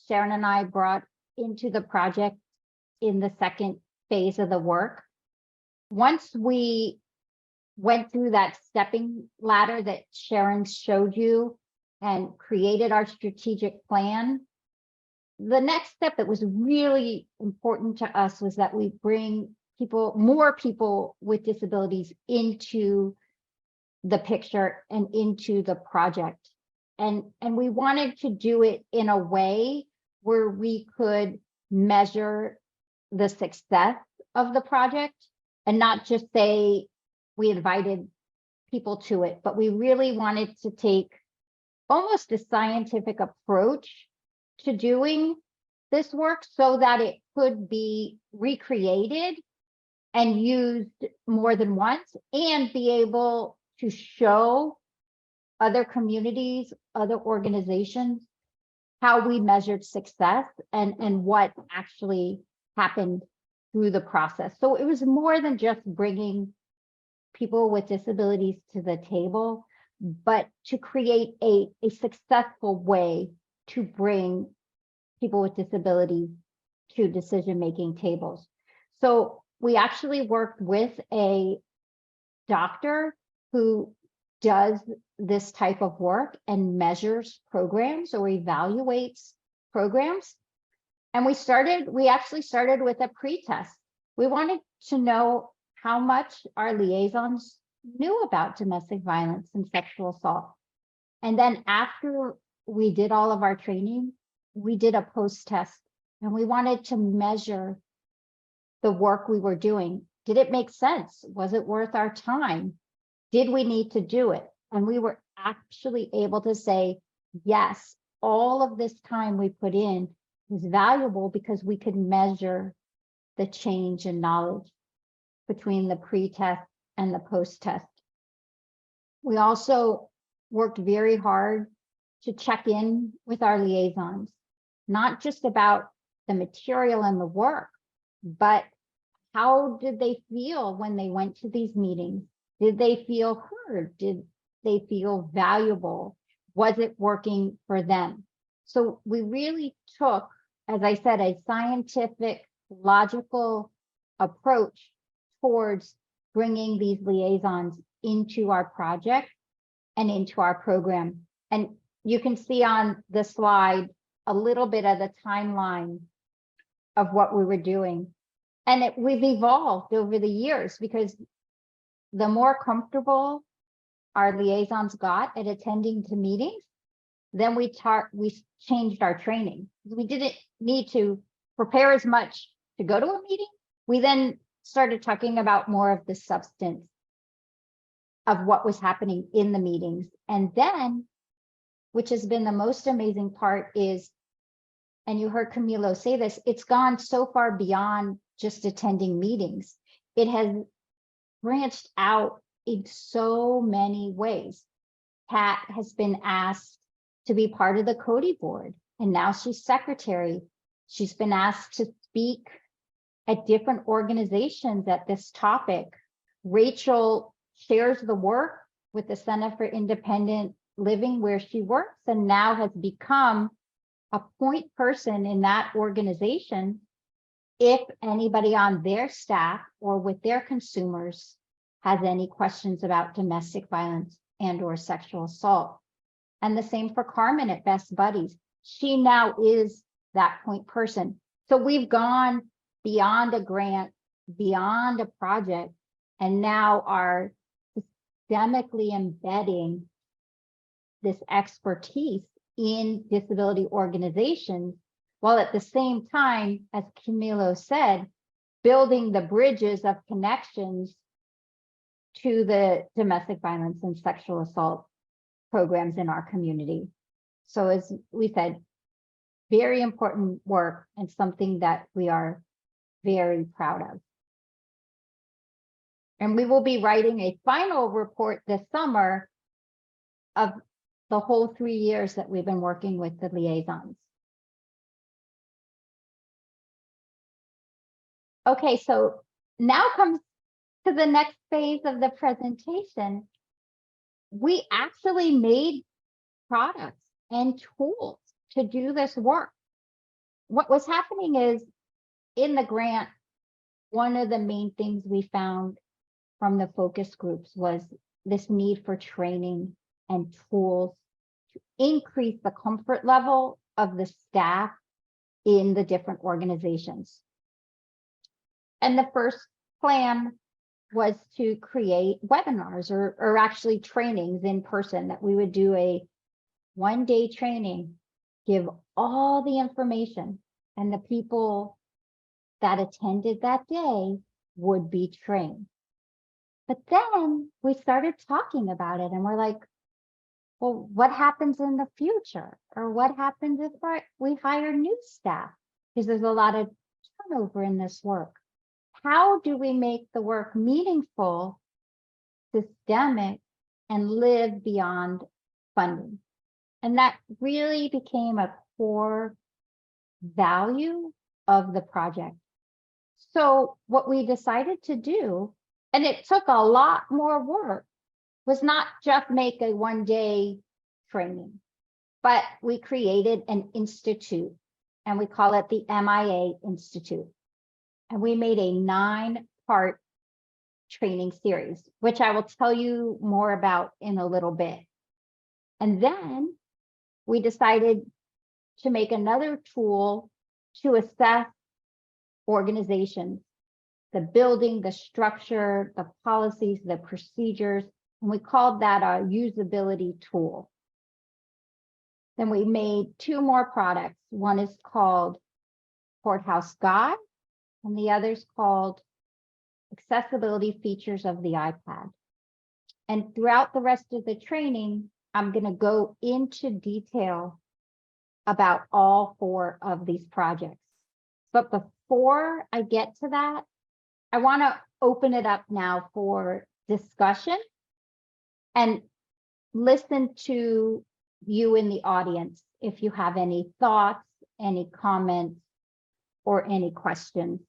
Sharon and I brought into the project in the second phase of the work. Once we went through that stepping ladder that Sharon showed you and created our strategic plan, the next step that was really important to us was that we bring more people with disabilities into the picture and into the project. And we wanted to do it in a way where we could measure the success of the project and not just say we invited people to it, but we really wanted to take almost a scientific approach to doing this work so that it could be recreated and used more than once, and be able to show other communities, other organizations, how we measured success and what actually happened through the process. So it was more than just bringing people with disabilities to the table, but to create a successful way to bring people with disabilities to decision-making tables. So we actually worked with a doctor who does this type of work and measures programs or evaluates programs. And we actually started with a pre-test. We wanted to know how much our liaisons knew about domestic violence and sexual assault. And then after we did all of our training, we did a post-test, and we wanted to measure the work we were doing. Did it make sense? Was it worth our time? Did we need to do it? And we were actually able to say, yes, all of this time we put in was valuable because we could measure the change in knowledge between the pre-test and the post-test. We also worked very hard to check in with our liaisons, not just about the material and the work, but how did they feel when they went to these meetings? Did they feel heard? Did they feel valuable? Was it working for them? So we really took, as I said, a scientific, logical approach towards bringing these liaisons into our project and into our program. And you can see on the slide a little bit of the timeline of what we were doing. And we've evolved over the years because the more comfortable our liaisons got at attending to meetings, then we changed our training. We didn't need to prepare as much to go to a meeting. We then started talking about more of the substance of what was happening in the meetings. And then, which has been the most amazing part is, and you heard Camilo say this, it's gone so far beyond just attending meetings. It has branched out in so many ways. Pat has been asked to be part of the Cody board, and now she's secretary. She's been asked to speak at different organizations at this topic. Rachel shares the work with the Center for Independent Living where she works, and now has become a point person in that organization if anybody on their staff or with their consumers has any questions about domestic violence and or sexual assault. And the same for Carmen at Best Buddies. She now is that point person. So we've gone beyond a grant, beyond a project, and now are systemically embedding this expertise in disability organizations, while at the same time, as Camilo said, building the bridges of connections to the domestic violence and sexual assault programs in our community. So as we said, very important work and something that we are very proud of. And we will be writing a final report this summer of the whole 3 years that we've been working with the liaisons. Okay, so now comes to the next phase of the presentation. We actually made products and tools to do this work. What was happening is in the grant, one of the main things we found from the focus groups was this need for training and tools to increase the comfort level of the staff in the different organizations. And the first plan was to create webinars or actually trainings in person, that we would do a one-day training, give all the information, and the people that attended that day would be trained. But then we started talking about it and we're like, well, what happens in the future? Or what happens if we hire new staff? Because there's a lot of turnover in this work. How do we make the work meaningful, systemic, and live beyond funding? And that really became a core value of the project. So what we decided to do, and it took a lot more work, was not just make a one-day training, but we created an institute, and we call it the MIA Institute. And we made a 9-part training series, which I will tell you more about in a little bit. And then we decided to make another tool to assess organizations, the building, the structure, the policies, the procedures, and we called that a usability tool. Then we made 2 more products. One is called Courthouse Guide, and the other is called Accessibility Features of the iPad. And throughout the rest of the training, I'm going to go into detail about all 4 of these projects. But before I get to that, I want to open it up now for discussion and listen to you in the audience if you have any thoughts, any comments, or any questions.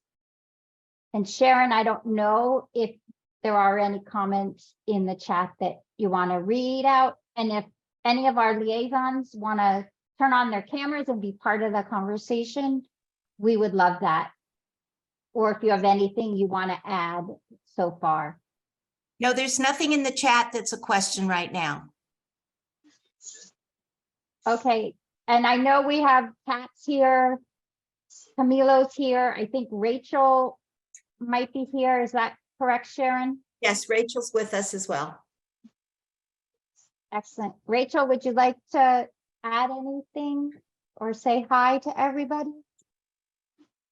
And Sharon, I don't know if there are any comments in the chat that you want to read out. And if any of our liaisons want to turn on their cameras and be part of the conversation, we would love that. Or if you have anything you want to add so far. No, there's nothing in the chat that's a question right now. Okay, and I know we have Pat's here, Camilo's here. I think Rachel might be here. Is that correct, Sharon? Yes, Rachel's with us as well. Excellent. Rachel, would you like to add anything or say hi to everybody?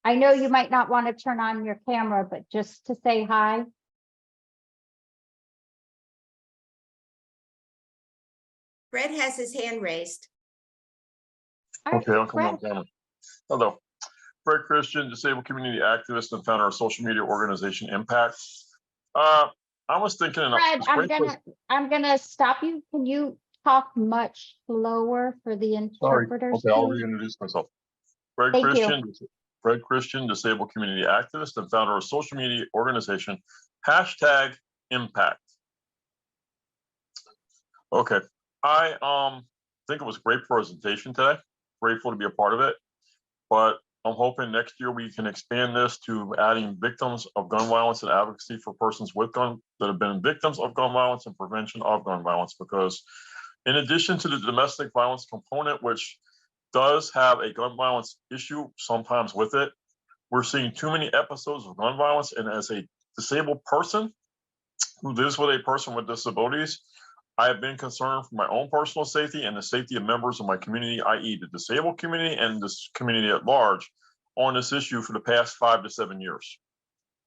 I know you might not want to turn on your camera, but just to say hi. Fred has his hand raised. All right, Okay, I'll come on Fred. camera. Hello, Fred Christian, disabled community activist and founder of social media organization Impact. I was thinking, Fred, I'm gonna stop you. Can you talk much slower for the sorry. interpreters? Okay, I'll please? reintroduce myself. Fred Thank you. Christian, Fred Christian, disabled community activist and founder of social media organization #Impact. Okay, I think it was a great presentation today. Grateful to be a part of it, but I'm hoping next year we can expand this to adding victims of gun violence and advocacy for persons with gun that have been victims of gun violence and prevention of gun violence. Because in addition to the domestic violence component, which does have a gun violence issue sometimes with it, we're seeing too many episodes of gun violence. And as a disabled person who lives with a person with disabilities, I have been concerned for my own personal safety and the safety of members of my community, i.e. the disabled community and this community at large, on this issue for the past 5 to 7 years.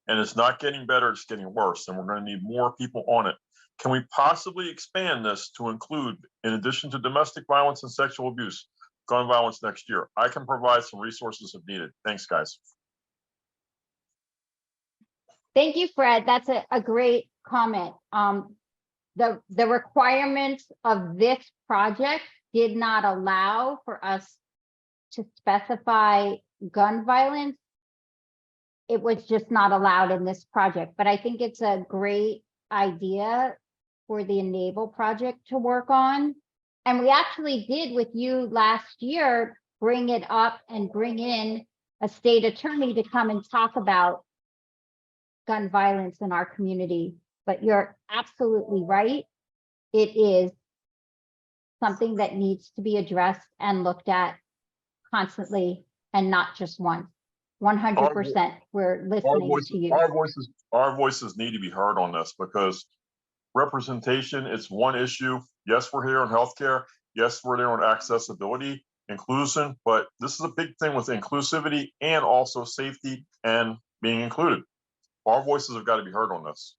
And it's not getting better, it's getting worse, and we're going to need more people on it. Can we possibly expand this to include, in addition to domestic violence and sexual abuse, gun violence next year? I can provide some resources if needed. Thanks, guys. Thank you, Fred. That's a great comment. The requirements of this project did not allow for us to specify gun violence. It was just not allowed in this project, but I think it's a great idea for the Enable project to work on. And we actually did with you last year, bring it up and bring in a state attorney to come and talk about gun violence in our community. But you're absolutely right. It is something that needs to be addressed and looked at constantly and not just once. 100%. We're listening to you. Our voices need to be heard on this, because representation, it's one issue. Yes, we're here on healthcare. Yes, we're there on accessibility, inclusion, but this is a big thing with inclusivity and also safety and being included. Our voices have got to be heard on this,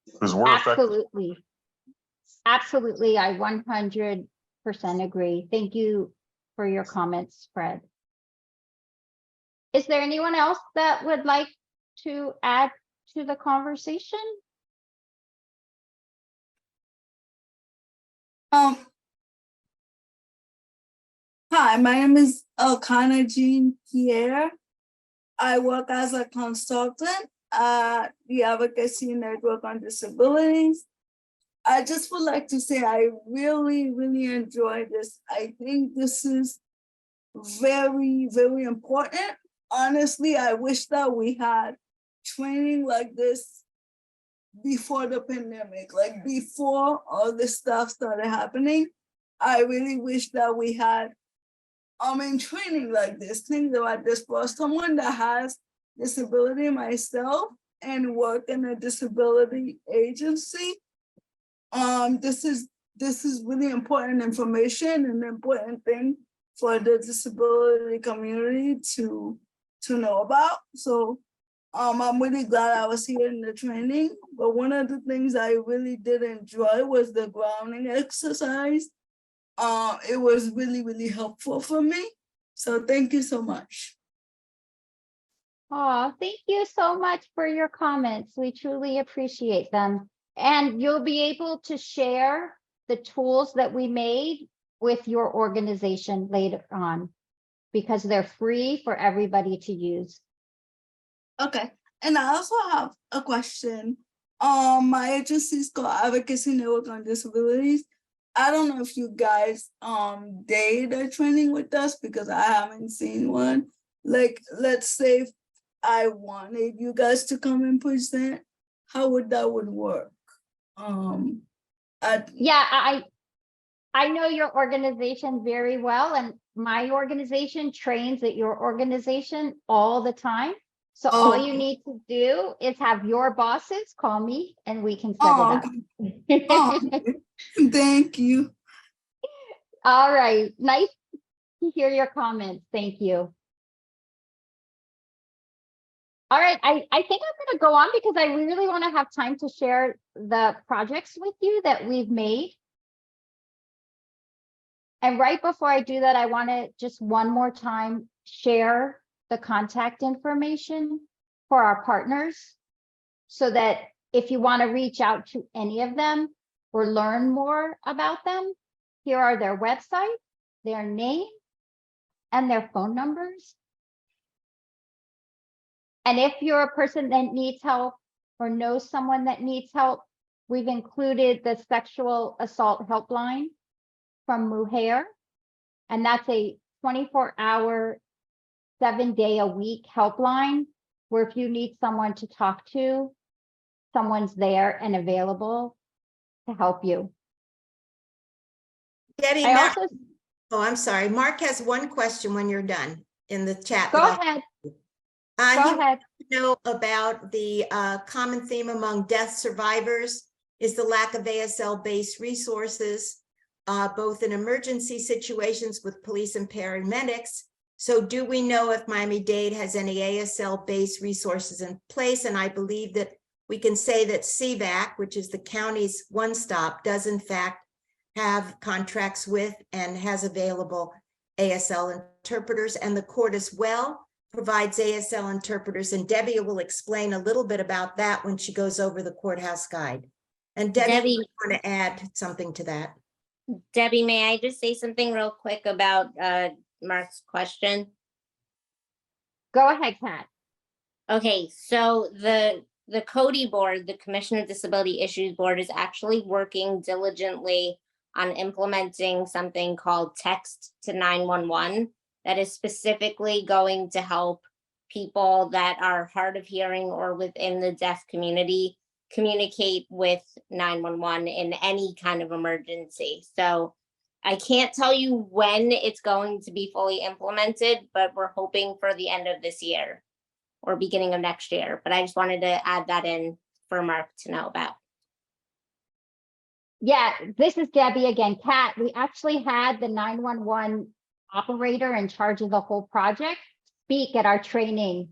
because we're Absolutely. Absolutely. I 100% agree. Thank you for your comments, Fred. Is there anyone else that would like to add to the conversation? Hi, my name is Elkanah Jean Pierre. I work as a consultant at the Advocacy Network on Disabilities. I just would like to say I really, really enjoy this. I think this is very, very important. Honestly, I wish that we had training like this before the pandemic, like before all this stuff started happening. I really wish that we had training like this, things like this for someone that has disability myself and work in a disability agency. This is really important information and important thing for the disability community to know about. So I'm really glad I was here in the training, but one of the things I really did enjoy was the grounding exercise. It was really, really helpful for me. So thank you so much. Oh, thank you so much for your comments. We truly appreciate them. And you'll be able to share the tools that we made with your organization later on because they're free for everybody to use. Okay, and I also have a question. My agency is called Advocacy Network on Disabilities. I don't know if you guys did a training with us because I haven't seen one. Like, let's say if I wanted you guys to come and present, how would that work? Yeah, I know your organization very well, and my organization trains at your organization all the time. So all you need to do is have your bosses call me and we can set it up. Thank you. All right, nice to hear your comments. Thank you. All right, I think I'm going to go on because I really want to have time to share the projects with you that we've made. And right before I do that, I want to just one more time share the contact information for our partners so that if you want to reach out to any of them or learn more about them, here are their website, their name, and their phone numbers. And if you're a person that needs help or knows someone that needs help, we've included the sexual assault helpline from Mujer. And that's a 24-hour, 7-day-a-week helpline where if you need someone to talk to, someone's there and available to help you. Debbie, I I'm sorry. Mark has one question when you're done in the chat. Go ahead. Go ahead. Know about the common theme among death survivors is the lack of ASL-based resources, both in emergency situations with police and paramedics. So do we know if Miami-Dade has any ASL-based resources in place? And I believe that we can say that CVAC, which is the county's one-stop, does in fact have contracts with and has available ASL interpreters, and the court as well provides ASL interpreters. And Debbie will explain a little bit about that when she goes over the courthouse guide. And Debbie, you want to add something to that? Debbie, may I just say something real quick about Mark's question? Go ahead, Kat. Okay, so the CODI board, the Commission of Disability Issues Board, is actually working diligently on implementing something called Text to 911 that is specifically going to help people that are hard of hearing or within the deaf community communicate with 911 in any kind of emergency. So I can't tell you when it's going to be fully implemented, but we're hoping for the end of this year or beginning of next year. But I just wanted to add that in for Mark to know about. Yeah, this is Debbie again. Kat, we actually had the 911 operator in charge of the whole project speak at our training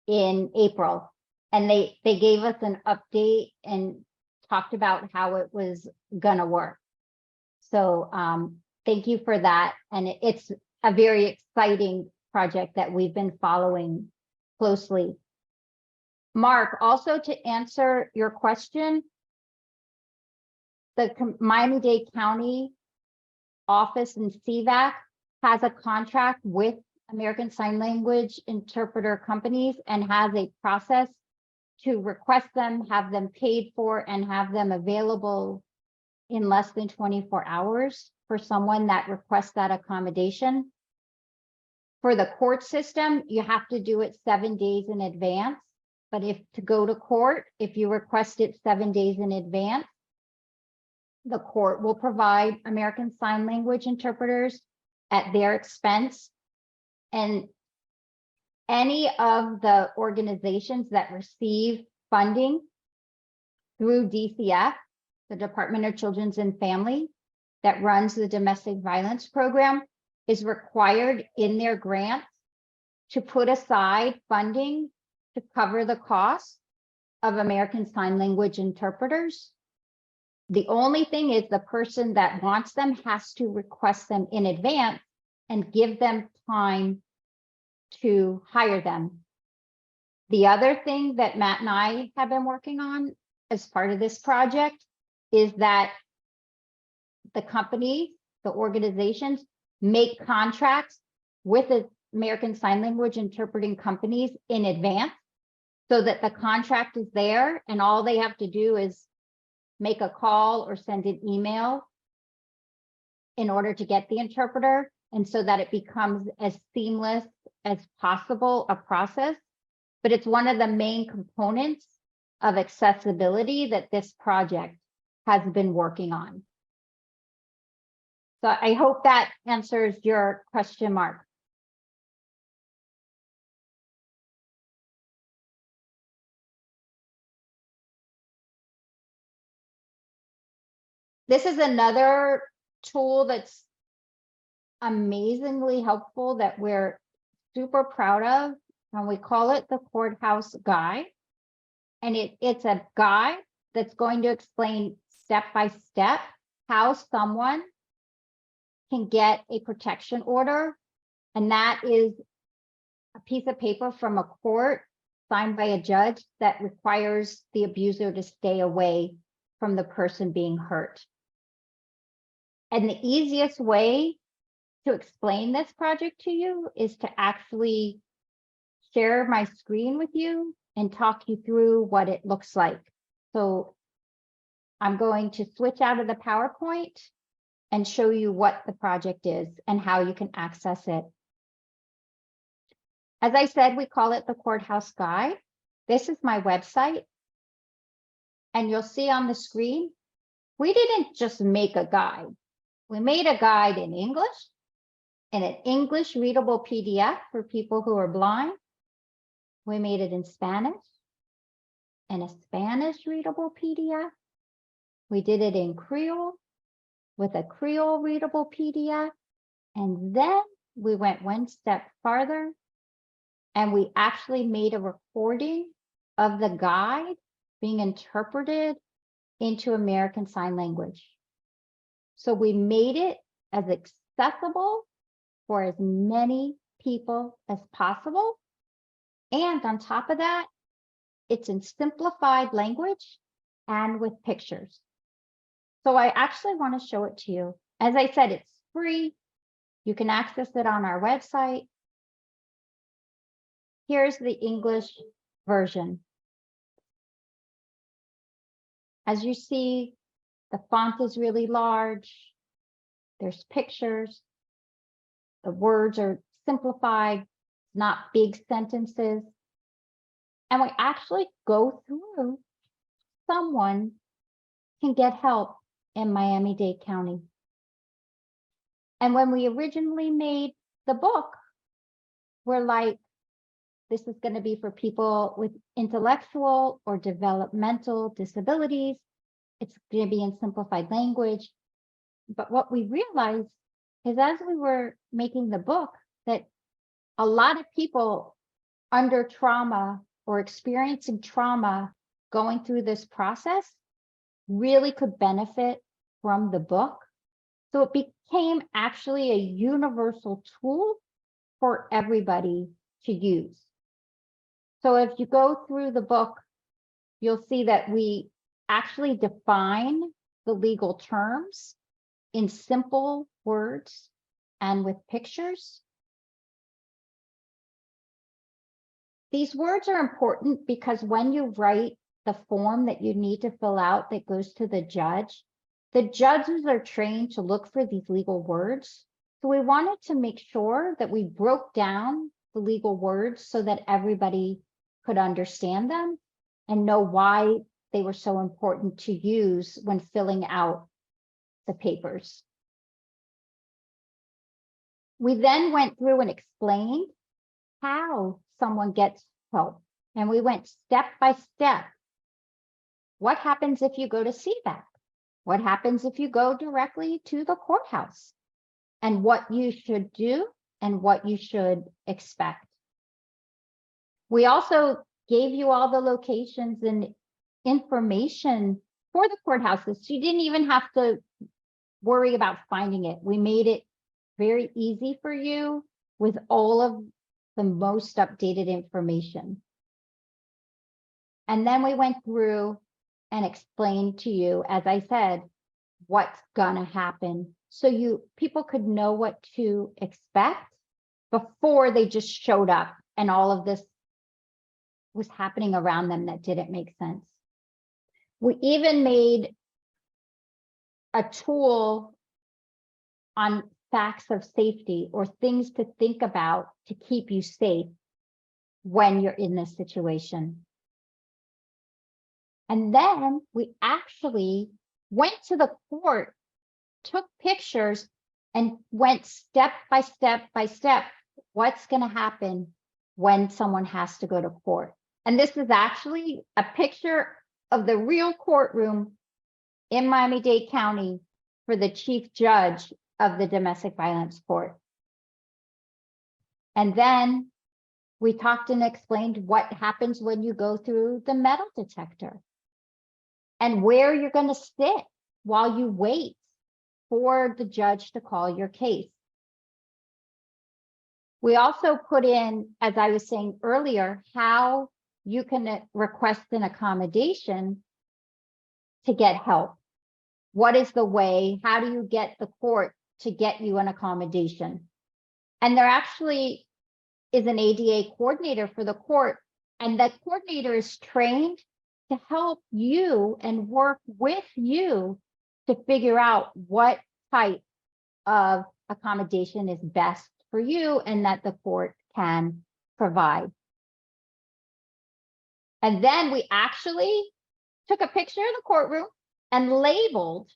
in April. And they gave us an update and talked about how it was gonna work. So thank you for that. And it's a very exciting project that we've been following closely. Mark, also to answer your question, the Miami-Dade County office in CVAC has a contract with American Sign Language interpreter companies and has a process to request them, have them paid for, and have them available in less than 24 hours for someone that requests that accommodation. For the court system, you have to do it 7 days in advance. But if to go to court, if you request it 7 days in advance, the court will provide American Sign Language interpreters at their expense. And any of the organizations that receive funding through DCF, the Department of Children's and Family, that runs the domestic violence program, is required in their grants to put aside funding to cover the cost of American Sign Language interpreters. The only thing is the person that wants them has to request them in advance and give them time to hire them. The other thing that Matt and I have been working on as part of this project is that the company, the organizations, make contracts with the American Sign Language interpreting companies in advance so that the contract is there and all they have to do is make a call or send an email in order to get the interpreter, and so that it becomes as seamless as possible a process. But it's one of the main components of accessibility that this project has been working on. So I hope that answers your question, Mark. This is another tool that's amazingly helpful that we're super proud of, and we call it the Courthouse Guide. And it's a guide that's going to explain step by step how someone can get a protection order. And that is a piece of paper from a court signed by a judge that requires the abuser to stay away from the person being hurt. And the easiest way to explain this project to you is to actually share my screen with you and talk you through what it looks like. So I'm going to switch out of the PowerPoint and show you what the project is and how you can access it. As I said, we call it the Courthouse Guide. This is my website. And you'll see on the screen, we didn't just make a guide. We made a guide in English, in an English readable PDF for people who are blind. We made it in Spanish, in a Spanish readable PDF. We did it in Creole with a Creole readable PDF. And then we went one step farther and we actually made a recording of the guide being interpreted into American Sign Language. So we made it as accessible for as many people as possible. And on top of that, it's in simplified language and with pictures. So I actually want to show it to you. As I said, it's free. You can access it on our website. Here's the English version. As you see, the font is really large. There's pictures. The words are simplified, not big sentences. And we actually go through someone can get help in Miami-Dade County. And when we originally made the book, we're like, this is going to be for people with intellectual or developmental disabilities. It's going to be in simplified language. But what we realized is as we were making the book, that a lot of people under trauma or experiencing trauma going through this process really could benefit from the book. So it became actually a universal tool for everybody to use. So if you go through the book, you'll see that we actually define the legal terms in simple words and with pictures. these words are important because when you write the form that you need to fill out that goes to the judges are trained to look for these legal words. So we wanted to make sure that we broke down the legal words so that everybody could understand them and know why they were so important to use when filling out the papers. We then went through and explained how someone gets help. And we went step by step. What happens if you go to CVAC? What happens if you go directly to the courthouse? And what you should do and what you should expect. We also gave you all the locations and information for the courthouses. So you didn't even have to worry about finding it. We made it very easy for you with all of the most updated information. And then we went through and explained to you, as I said, what's gonna happen. So people could know what to expect before they just showed up and all of this was happening around them that didn't make sense. We even made a tool on facts of safety or things to think about to keep you safe when you're in this situation. And then we actually went to the court, took pictures, and went step by step by step. What's going to happen when someone has to go to court? And this is actually a picture of the real courtroom in Miami-Dade County for the chief judge of the domestic violence court. And then we talked and explained what happens when you go through the metal detector and where you're going to sit while you wait for the judge to call your case. We also put in, as I was saying earlier, how you can request an accommodation to get help. What is the way? How do you get the court to get you an accommodation? And there actually is an ADA coordinator for the court, and that coordinator is trained to help you and work with you to figure out what type of accommodation is best for you and that the court can provide. And then we actually took a picture of the courtroom and labeled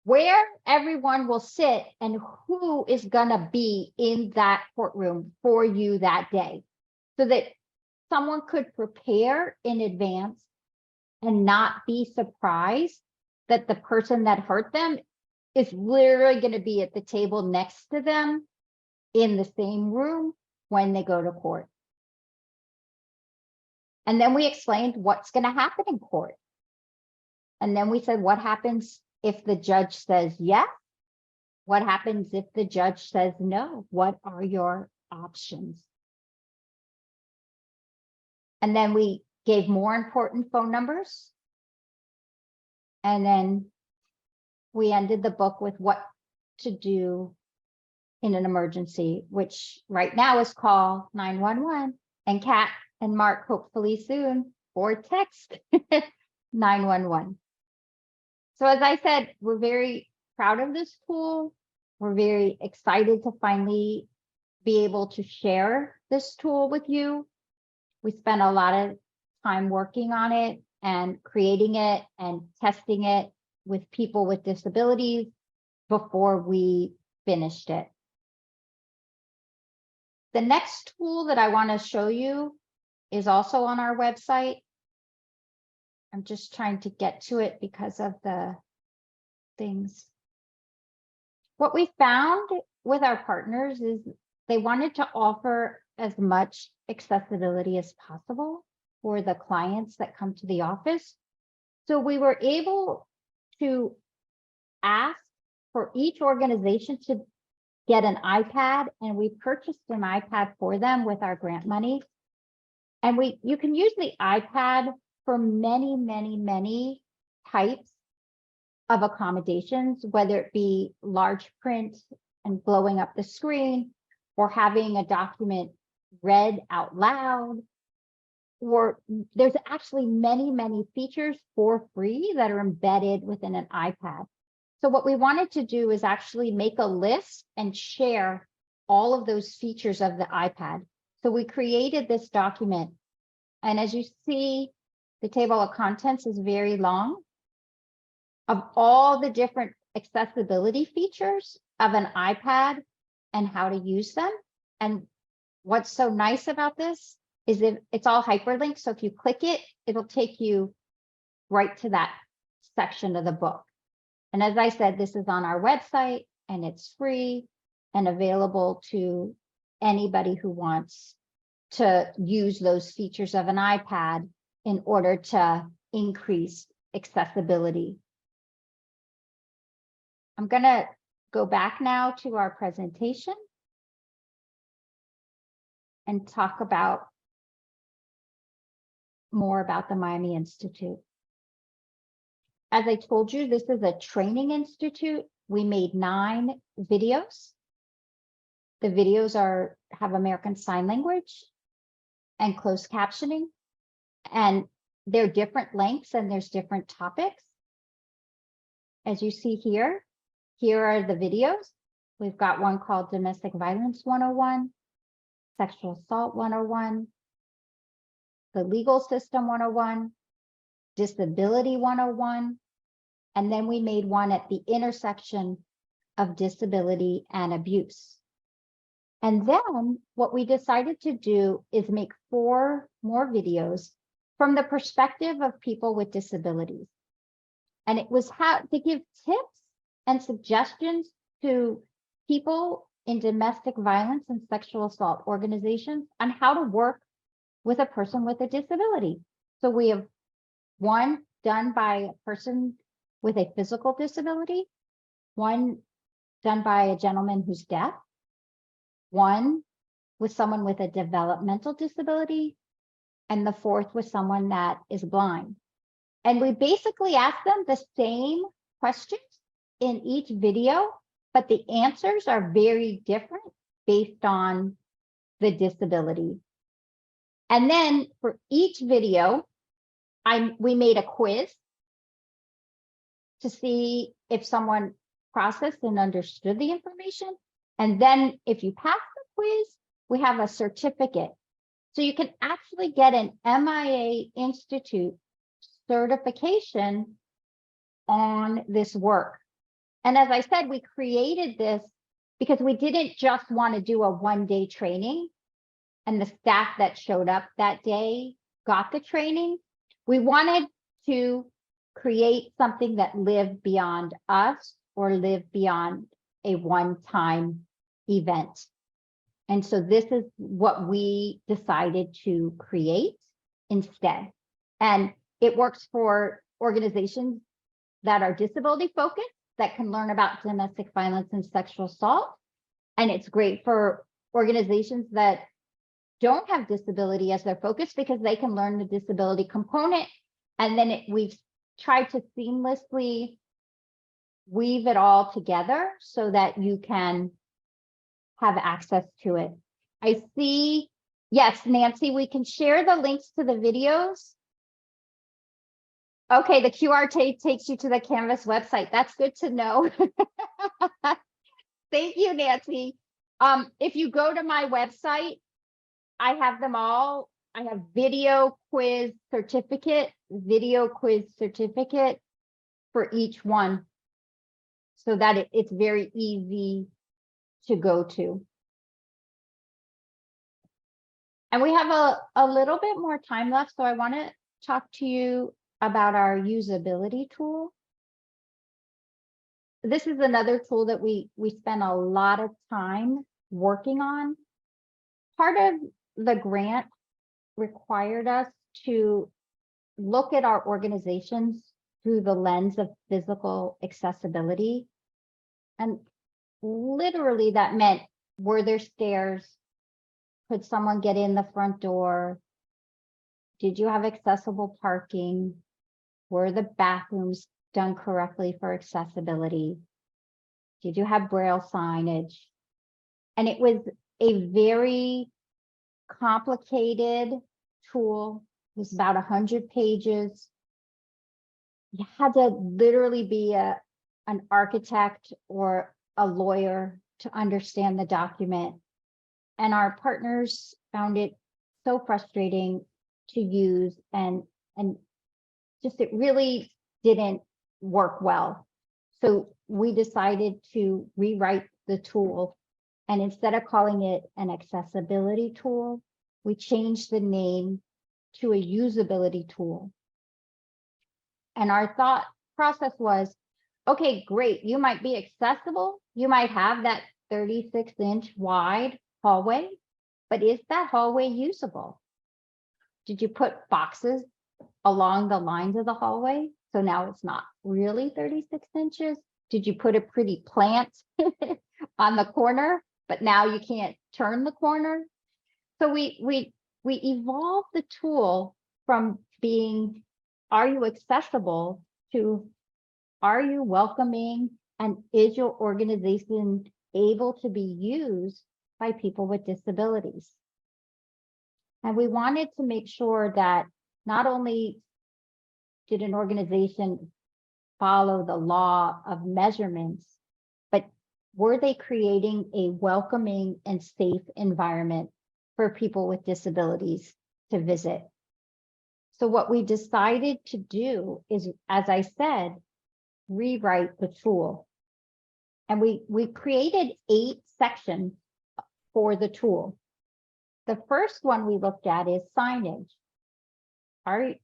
where everyone will sit and who is gonna be in that courtroom for you that day, so that someone could prepare in advance and not be surprised that the person that hurt them is literally going to be at the table next to them in the same room when they go to court. And then we explained what's going to happen in court. And then we said, what happens if the judge says yes? What happens if the judge says no? What are your options? And then we gave more important phone numbers. And then we ended the book with what to do in an emergency, which right now is call 911, and Kat and Mark hopefully soon, or text 911. So as I said, we're very proud of this tool. We're very excited to finally be able to share this tool with you. We spent a lot of time working on it and creating it and testing it with people with disabilities before we finished it. The next tool that I want to show you is also on our website. I'm just trying to get to it because of the things. What we found with our partners is they wanted to offer as much accessibility as possible for the clients that come to the office. So we were able to ask for each organization to get an iPad, and we purchased an iPad for them with our grant money. And you can use the iPad for many, many, many types of accommodations, whether it be large print and blowing up the screen, or having a document read out loud, there's actually many, many features for free that are embedded within an iPad. So what we wanted to do is actually make a list and share all of those features of the iPad. So we created this document. And as you see, the table of contents is very long of all the different accessibility features of an iPad and how to use them. And what's so nice about this is that it's all hyperlinked. So if you click it, it'll take you right to that section of the book. And as I said, this is on our website and it's free and available to anybody who wants to use those features of an iPad in order to increase accessibility. I'm going to go back now to our presentation and talk about more about the Miami Institute. As I told you, this is a training institute. We made 9 videos. The videos have American Sign Language and closed captioning, and they're different lengths and there's different topics. As you see here, here are the videos. We've got one called Domestic Violence 101, Sexual Assault 101, the Legal System 101, Disability 101, and then we made one at the intersection of disability and abuse. And then what we decided to do is make 4 more videos from the perspective of people with disabilities. And it was how to give tips and suggestions to people in domestic violence and sexual assault organizations on how to work with a person with a disability. So we have one done by a person with a physical disability, one done by a gentleman who's deaf, one with someone with a developmental disability, and the 4th with someone that is blind. And we basically ask them the same questions in each video, but the answers are very different based on the disability. And then for each video, we made a quiz to see if someone processed and understood the information. And then if you pass the quiz, we have a certificate. So you can actually get an MIA Institute certification on this work. And as I said, we created this because we didn't just want to do a one-day training and the staff that showed up that day got the training. We wanted to create something that lived beyond us or lived beyond a one-time event. And so this is what we decided to create instead. And it works for organizations that are disability focused, that can learn about domestic violence and sexual assault. And it's great for organizations that don't have disability as their focus because they can learn the disability component. And then we've tried to seamlessly weave it all together so that you can have access to it. I see, yes, Nancy, we can share the links to the videos. Okay, the QR takes you to the Canvas website. That's good to know. Thank you, Nancy. If you go to my website, I have them all. I have video quiz certificate for each one so that it's very easy to go to. And we have a little bit more time left, so I want to talk to you about our usability tool. This is another tool that we spend a lot of time working on. Part of the grant required us to look at our organizations through the lens of physical accessibility. And literally that meant, were there stairs? Could someone get in the front door? Did you have accessible parking? Were the bathrooms done correctly for accessibility? Did you have Braille signage? And it was a very complicated tool It was about 100 pages. You had to literally be an architect or a lawyer to understand the document. And our partners found it so frustrating to use and just it really didn't work well. So we decided to rewrite the tool. And instead of calling it an accessibility tool, we changed the name to a usability tool. And our thought process was, okay, great, you might be accessible. You might have that 36-inch wide hallway, but is that hallway usable? Did you put boxes along the lines of the hallway? So now it's not really 36 inches. Did you put a pretty plant on the corner, but now you can't turn the corner? So we evolved the tool from being, are you accessible, to are you welcoming, and is your organization able to be used by people with disabilities? And we wanted to make sure that not only did an organization follow the law of measurements, but were they creating a welcoming and safe environment for people with disabilities to visit? So what we decided to do is, as I said, rewrite the tool. And we created 8 sections for the tool. The first one we looked at is signage.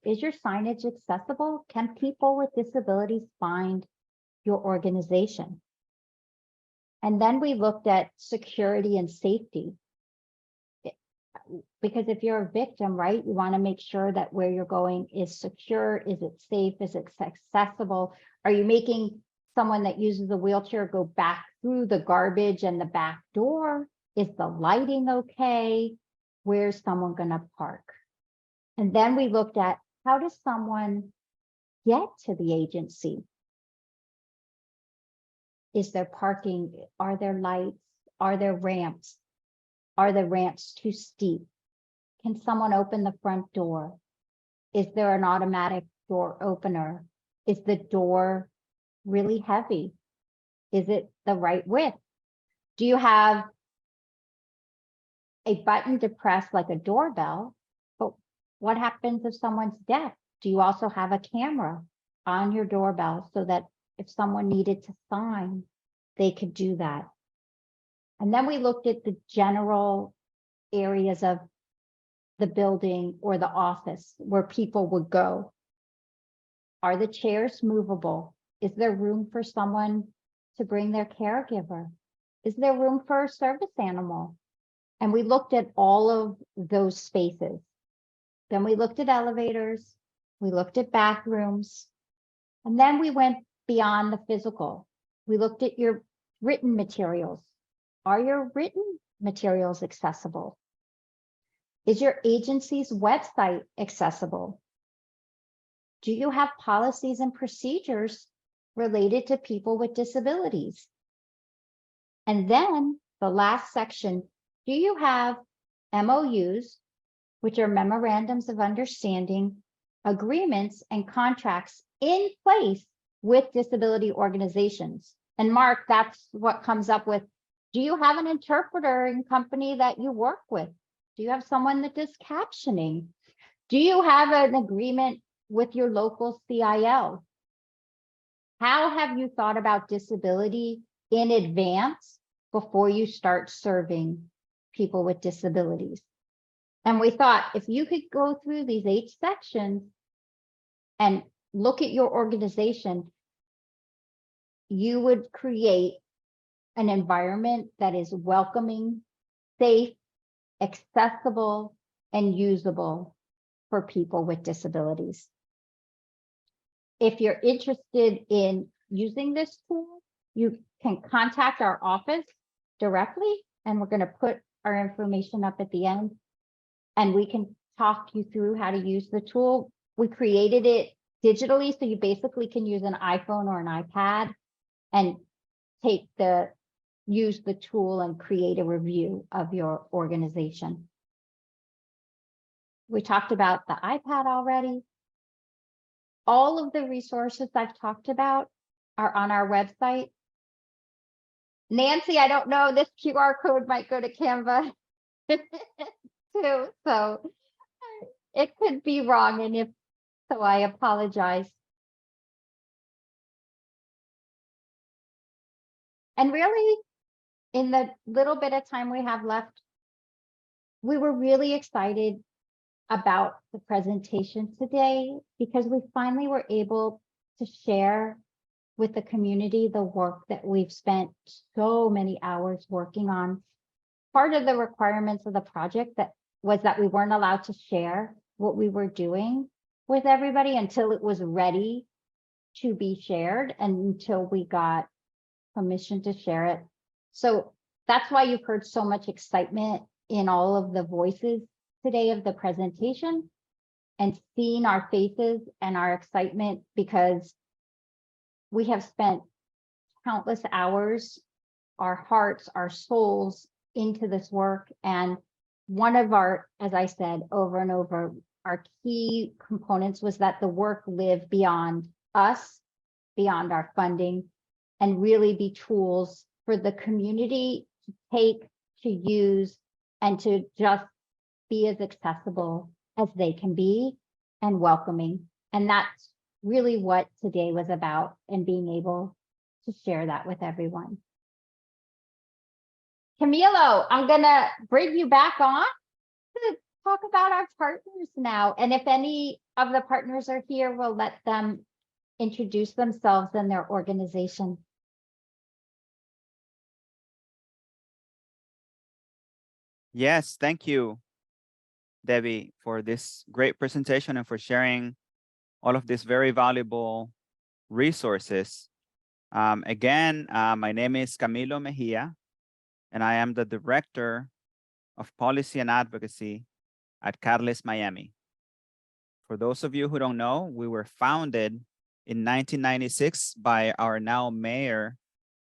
Is your signage accessible? Can people with disabilities find your organization? And then we looked at security and safety. Because if you're a victim, right, you want to make sure that where you're going is secure. Is it safe? Is it accessible? Are you making someone that uses a wheelchair go back through the garbage and the back door? Is the lighting okay? Where's someone going to park? And then we looked at, how does someone get to the agency? Is there parking? Are there lights? Are there ramps? Are the ramps too steep? Can someone open the front door? Is there an automatic door opener? Is the door really heavy? Is it the right width? Do you have a button to press like a doorbell? But what happens if someone's deaf? Do you also have a camera on your doorbell so that if someone needed to sign, they could do that? And then we looked at the general areas of the building or the office where people would go. Are the chairs movable? Is there room for someone to bring their caregiver? Is there room for a service animal? And we looked at all of those spaces. Then we looked at elevators, we looked at bathrooms, and then we went beyond the physical. We looked at your written materials. Are your written materials accessible? Is your agency's website accessible? Do you have policies and procedures related to people with disabilities? And then the last section, do you have MOUs, which are memorandums of understanding, agreements, and contracts in place with disability organizations? And Mark, that's what comes up with. Do you have an interpreting company that you work with? Do you have someone that does captioning? Do you have an agreement with your local CIO? How have you thought about disability in advance before you start serving people with disabilities? And we thought, if you could go through these 8 sections and look at your organization, you would create an environment that is welcoming, safe, accessible, and usable for people with disabilities. If you're interested in using this tool, you can contact our office directly, and we're going to put our information up at the end, and we can talk you through how to use the tool. We created it digitally, so you basically can use an iPhone or an iPad and use the tool and create a review of your organization. We talked about the iPad already. All of the resources I've talked about are on our website. Nancy, I don't know, this QR code might go to Canva too, so it could be wrong, and if so, I apologize. And really, in the little bit of time we have left, we were really excited about the presentation today because we finally were able to share with the community the work that we've spent so many hours working on. Part of the requirements of the project was that we weren't allowed to share what we were doing with everybody until it was ready to be shared and until we got permission to share it. So that's why you've heard so much excitement in all of the voices today of the presentation, and seeing our faces and our excitement because we have spent countless hours, our hearts, our souls into this work. And one of our, as I said over and over, our key components was that the work live beyond us, beyond our funding, and really be tools for the community to take, to use, and to just be as accessible as they can be and welcoming. And that's really what today was about, and being able to share that with everyone. Camilo, I'm gonna bring you back on to talk about our partners now. And if any of the partners are here, we'll let them introduce themselves and their organization. Yes, thank you, Debbie, for this great presentation and for sharing all of these very valuable resources. Again, my name is Camilo Mejia, and I am the Director of Policy and Advocacy at Catalyst Miami. For those of you who don't know, we were founded in 1996 by our now Mayor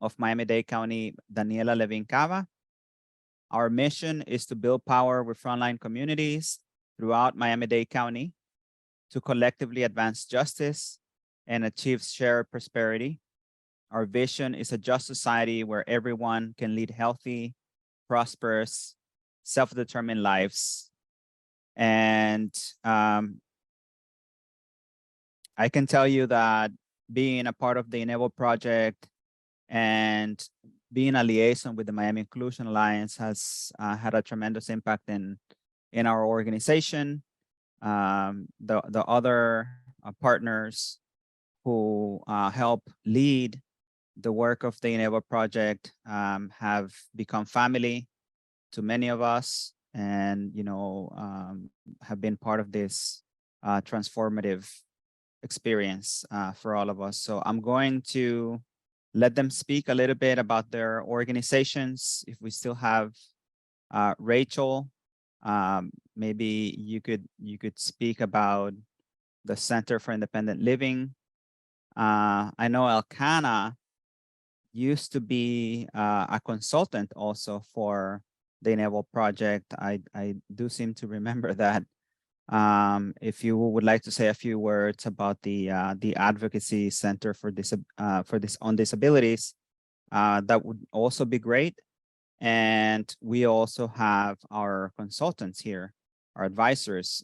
of Miami-Dade County, Daniela Levin Cava. Our mission is to build power with frontline communities throughout Miami-Dade County to collectively advance justice and achieve shared prosperity. Our vision is a just society where everyone can lead healthy, prosperous, self-determined lives. And I can tell you that being a part of the Enable Project and being a liaison with the Miami Inclusion Alliance has had a tremendous impact in our organization. The other partners who help lead the work of the Enable Project have become family to many of us, and have been part of this transformative experience for all of us. So I'm going to let them speak a little bit about their organizations. If we still have Rachel, maybe you could speak about the Center for Independent Living. I know Elkanah used to be a consultant also for the Enable Project. I do seem to remember that. If you would like to say a few words about the Advocacy Center for on Disabilities, that would also be great. And we also have our consultants here, our advisors.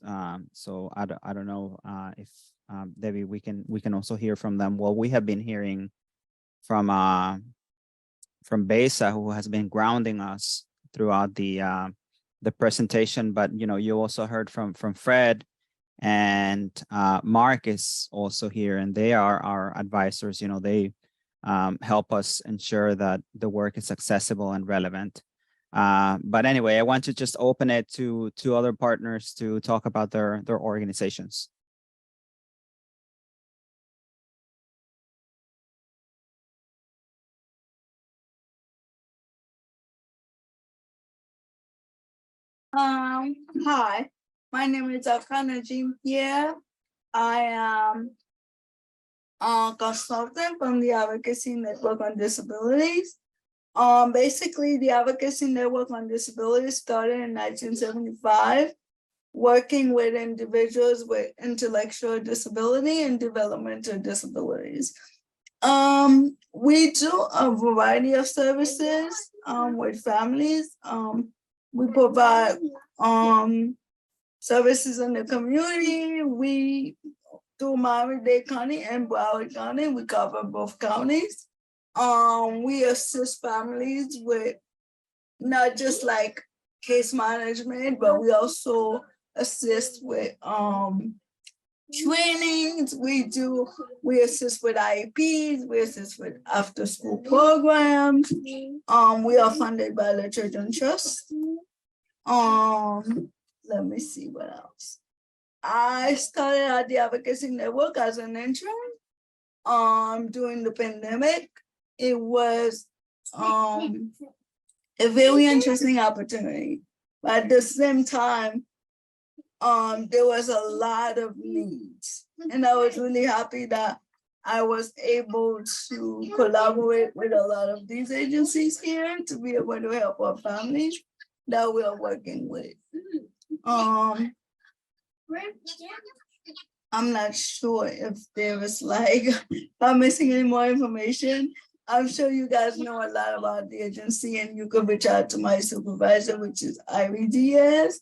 So I don't know if Debbie, we can also hear from them. Well, we have been hearing from Besa, who has been grounding us throughout the presentation, but you also heard from Fred, and Mark is also here, and they are our advisors. They help us ensure that the work is accessible and relevant. But anyway, I want to just open it to other partners to talk about their organizations. Hi, my name is Elkanah Jean-Pierre. I am a consultant from the Advocacy Network on Disabilities. Basically, the Advocacy Network on Disabilities started in 1975. working with individuals with intellectual disability and developmental disabilities. We do a variety of services with families. We provide services in the community. We do Miami-Dade County and Broward County. We cover both counties. We assist families with not just like case management, but we also assist with trainings. We assist with IEPs, we assist with after school programs. We are funded by the Children's Trust. Let me see what else. I started at the Advocacy Network as an intern during the pandemic. It was a very interesting opportunity, but at the same time, there was a lot of needs, and I was really happy that I was able to collaborate with a lot of these agencies here to be able to help our families that we are working with. I'm not sure if there is like, if I'm missing any more information. I'm sure you guys know a lot about the agency, and you can reach out to my supervisor, which is Ivy Diaz.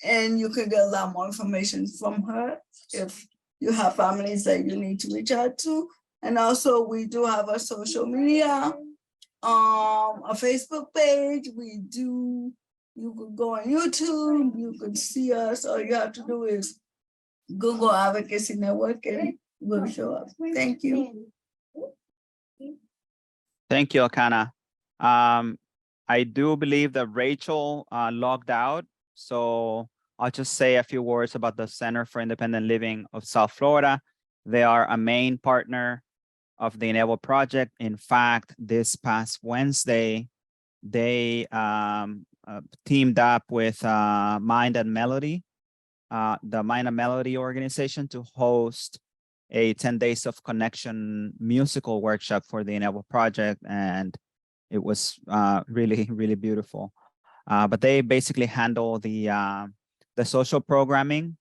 And you can get a lot more information from her if you have families that you need to reach out to. And also we do have a social media, a Facebook page. You could go on YouTube, you could see us. All you have to do is Google Advocacy Network and we'll show up. Thank you. Thank you, Elkanah. I do believe that Rachel logged out, so I'll just say a few words about the Center for Independent Living of South Florida. They are a main partner of the Enable Project. In fact, this past Wednesday, they teamed up with Mind and Melody, the Mind and Melody organization, to host a 10 Days of Connection musical workshop for the Enable Project, and it was really, really beautiful. But they basically handle the social programming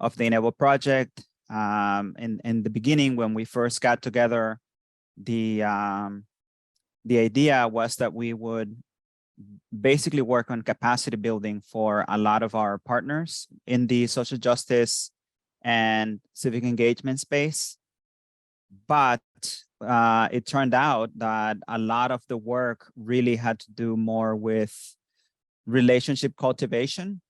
of the Enable Project. In the beginning, when we first got together, the idea was that we would basically work on capacity building for a lot of our partners in the social justice and civic engagement space. But it turned out that a lot of the work really had to do more with relationship cultivation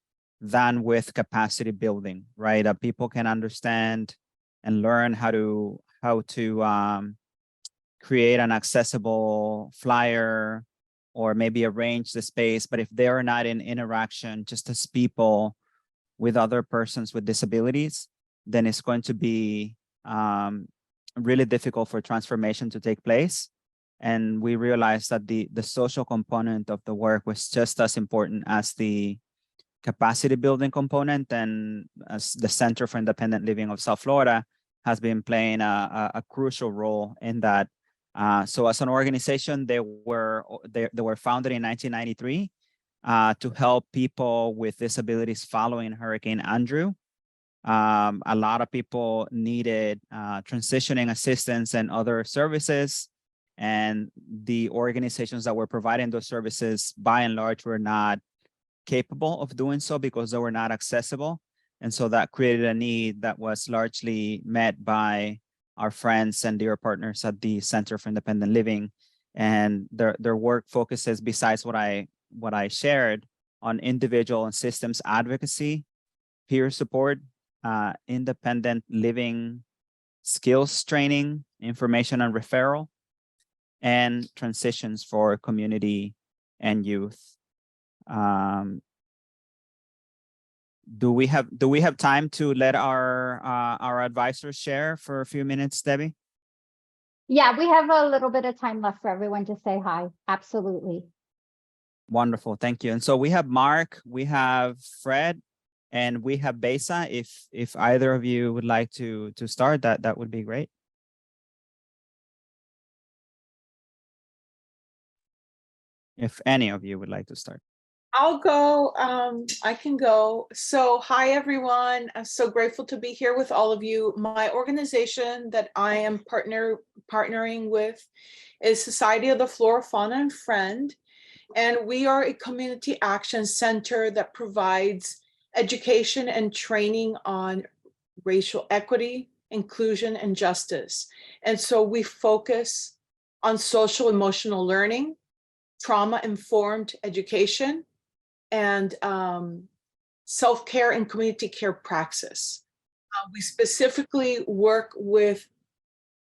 than with capacity building, right? That people can understand and learn how to create an accessible flyer or maybe arrange the space. But if they're not in interaction just as people with other persons with disabilities, then it's going to be really difficult for transformation to take place. And we realized that the social component of the work was just as important as the capacity building component. And as the Center for Independent Living of South Florida has been playing a crucial role in that. So as an organization, they were founded in 1993 to help people with disabilities following Hurricane Andrew. A lot of people needed transitioning assistance and other services, and the organizations that were providing those services by and large were not capable of doing so because they were not accessible. And so that created a need that was largely met by our friends and dear partners at the Center for Independent Living. And their work focuses, besides what I shared, on individual and systems advocacy, peer support, independent living skills training, information and referral, and transitions for community and youth. Do we have time to let our advisors share for a few minutes, Debbie? Yeah, we have a little bit of time left for everyone to say hi. Absolutely. Wonderful, thank you. And so we have Mark, we have Fred, and we have Besa. If either of you would like to start, that would be great. If any of you would like to start. I'll go. I can go. So, hi, everyone. I'm so grateful to be here with all of you. My organization that I am partnering with is Society of the Flora, Fauna, and Friend. And we are a community action center that provides education and training on racial equity, inclusion, and justice. And so we focus on social emotional learning, trauma-informed education, and self-care and community care praxis. We specifically work with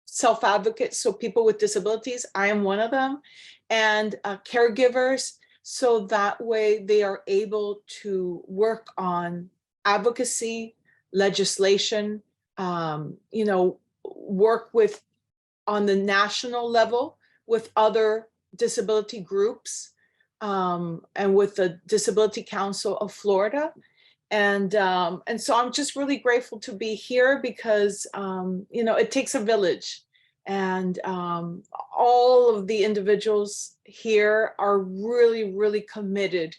self-advocates, so people with disabilities, I am one of them, and caregivers, so that way they are able to work on advocacy, legislation, you know, work with on the national level with other disability groups, and with the Disability Council of Florida. And so I'm just really grateful to be here because, you know, it takes a village. And all of the individuals here are really, really committed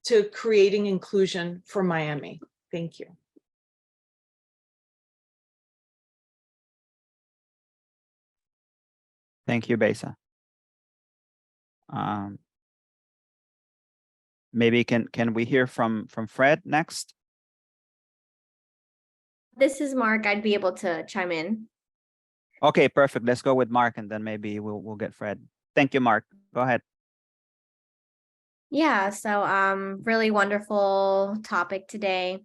to creating inclusion for Miami. Thank you. Thank you, Besa. Maybe can we hear from Fred next? This is Mark. I'd be able to chime in. Okay, perfect. Let's go with Mark, and then maybe we'll get Fred. Thank you, Mark. Go ahead. Yeah, so really wonderful topic today.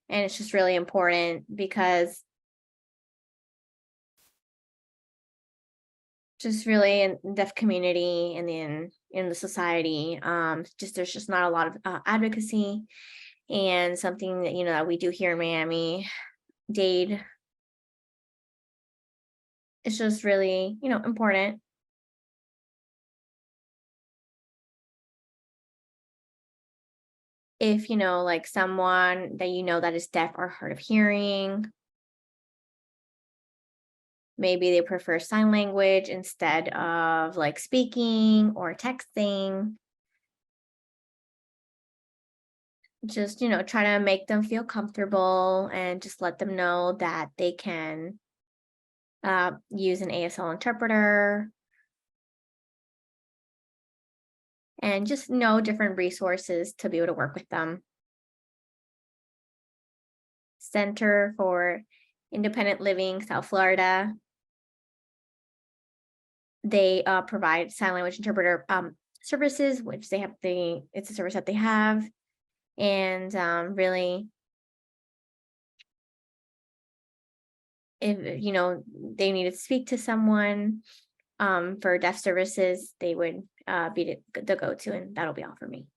And it's just really important because just really in the deaf community and in the society, just there's just not a lot of advocacy, and something that, you know, that we do here in Miami-Dade. It's just really, you know, important. If, you know, like someone that you know that is deaf or hard of hearing, maybe they prefer sign language instead of like speaking or texting. Just, you know, try to make them feel comfortable and just let them know that they can use an ASL interpreter. And just know different resources to be able to work with them. Center for Independent Living, South Florida. They provide sign language interpreter services, which they have it's a service that they have. And really, if, you know, they need to speak to someone for deaf services, they would be the go-to, and that'll be all for me.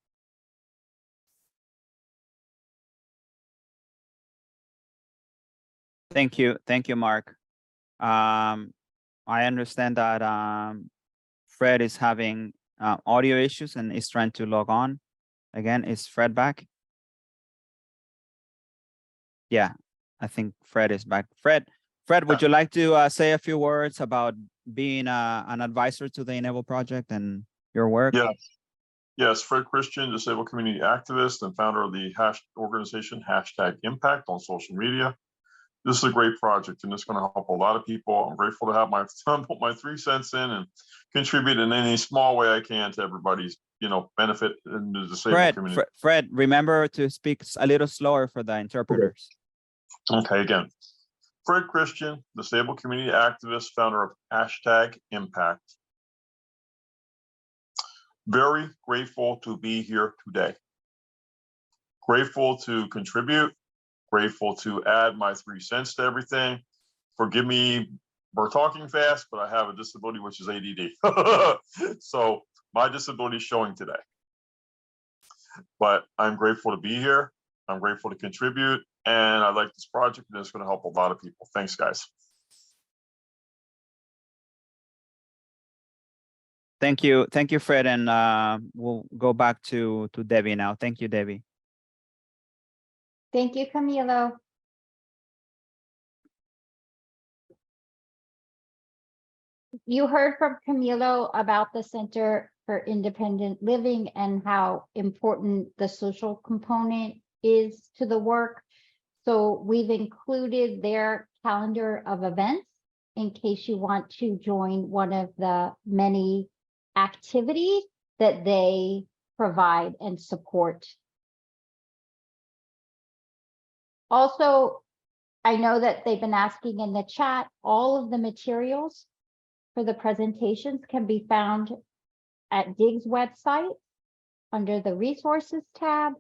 Thank you, Mark. I understand that Fred is having audio issues and is trying to log on. Again, is Fred back? Yeah, I think Fred is back. Fred, would you like to say a few words about being an advisor to the Enable Project and your work? Yes, Fred Christian, disabled community activist and founder of the organization #Impact on social media. This is a great project and it's going to help a lot of people. I'm grateful to have my son put my 3 cents in and contribute in any small way I can to everybody's, you know, benefit in the disabled community. Fred, remember to speak a little slower for the interpreters. Okay, again, Fred Christian, disabled community activist, founder of #Impact. Very grateful to be here today. Grateful to contribute. Grateful to add my 3 cents to everything. Forgive me for talking fast, but I have a disability, which is ADD. So my disability is showing today. But I'm grateful to be here. I'm grateful to contribute. And I like this project and it's going to help a lot of people. Thanks, guys. Thank you, Fred. And we'll go back to Debbie now. Thank you, Debbie. Thank you, Camilo. you heard from Camilo about the Center for Independent Living and how important the social component is to the work. So we've included their calendar of events in case you want to join one of the many activities that they provide and support. Also, I know that they've been asking in the chat, all of the materials for the presentations can be found at DIG's website under the resources tab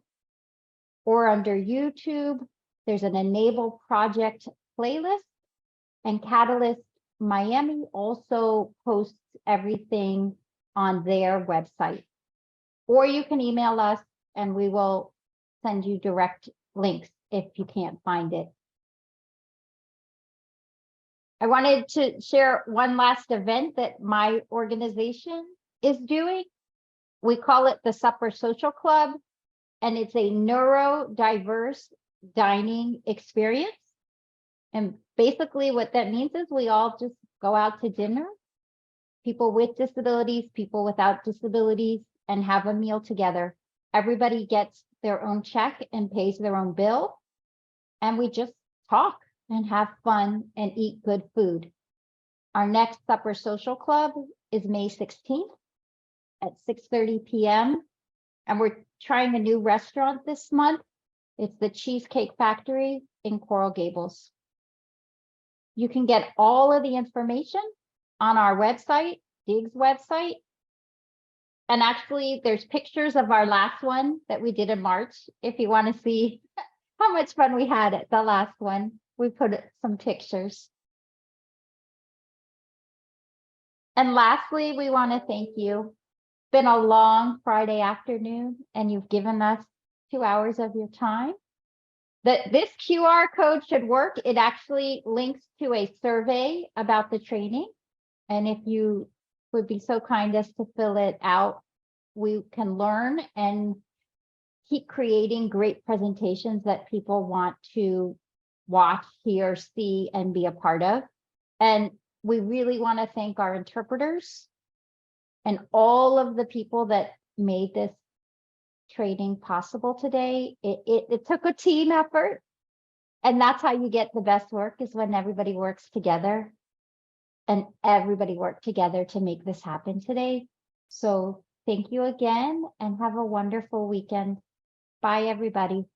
or under YouTube. There's an Enable project playlist, and Catalyst Miami also posts everything on their website. Or you can email us and we will send you direct links if you can't find it. I wanted to share one last event that my organization is doing. We call it the Supper Social Club, and it's a neurodiverse dining experience. And basically what that means is we all just go out to dinner, people with disabilities, people without disabilities, and have a meal together. Everybody gets their own check and pays their own bill. And we just talk and have fun and eat good food. Our next Supper Social Club is May 16th at 6:30 p.m. And we're trying a new restaurant this month. It's the Cheesecake Factory in Coral Gables. You can get all of the information on our website, DIG's website. And actually, there's pictures of our last one that we did in March. If you want to see how much fun we had at the last one, we put some pictures. And lastly, we want to thank you. It's been a long Friday afternoon, and you've given us 2 hours of your time. This QR code should work. It actually links to a survey about the training. And if you would be so kind as to fill it out, we can learn and keep creating great presentations that people want to watch, hear, see, and be a part of. And we really want to thank our interpreters and all of the people that made this training possible today. It took a team effort, and that's how you get the best work, is when everybody works together, and everybody worked together to make this happen today. So thank you again, and have a wonderful weekend. Bye, everybody.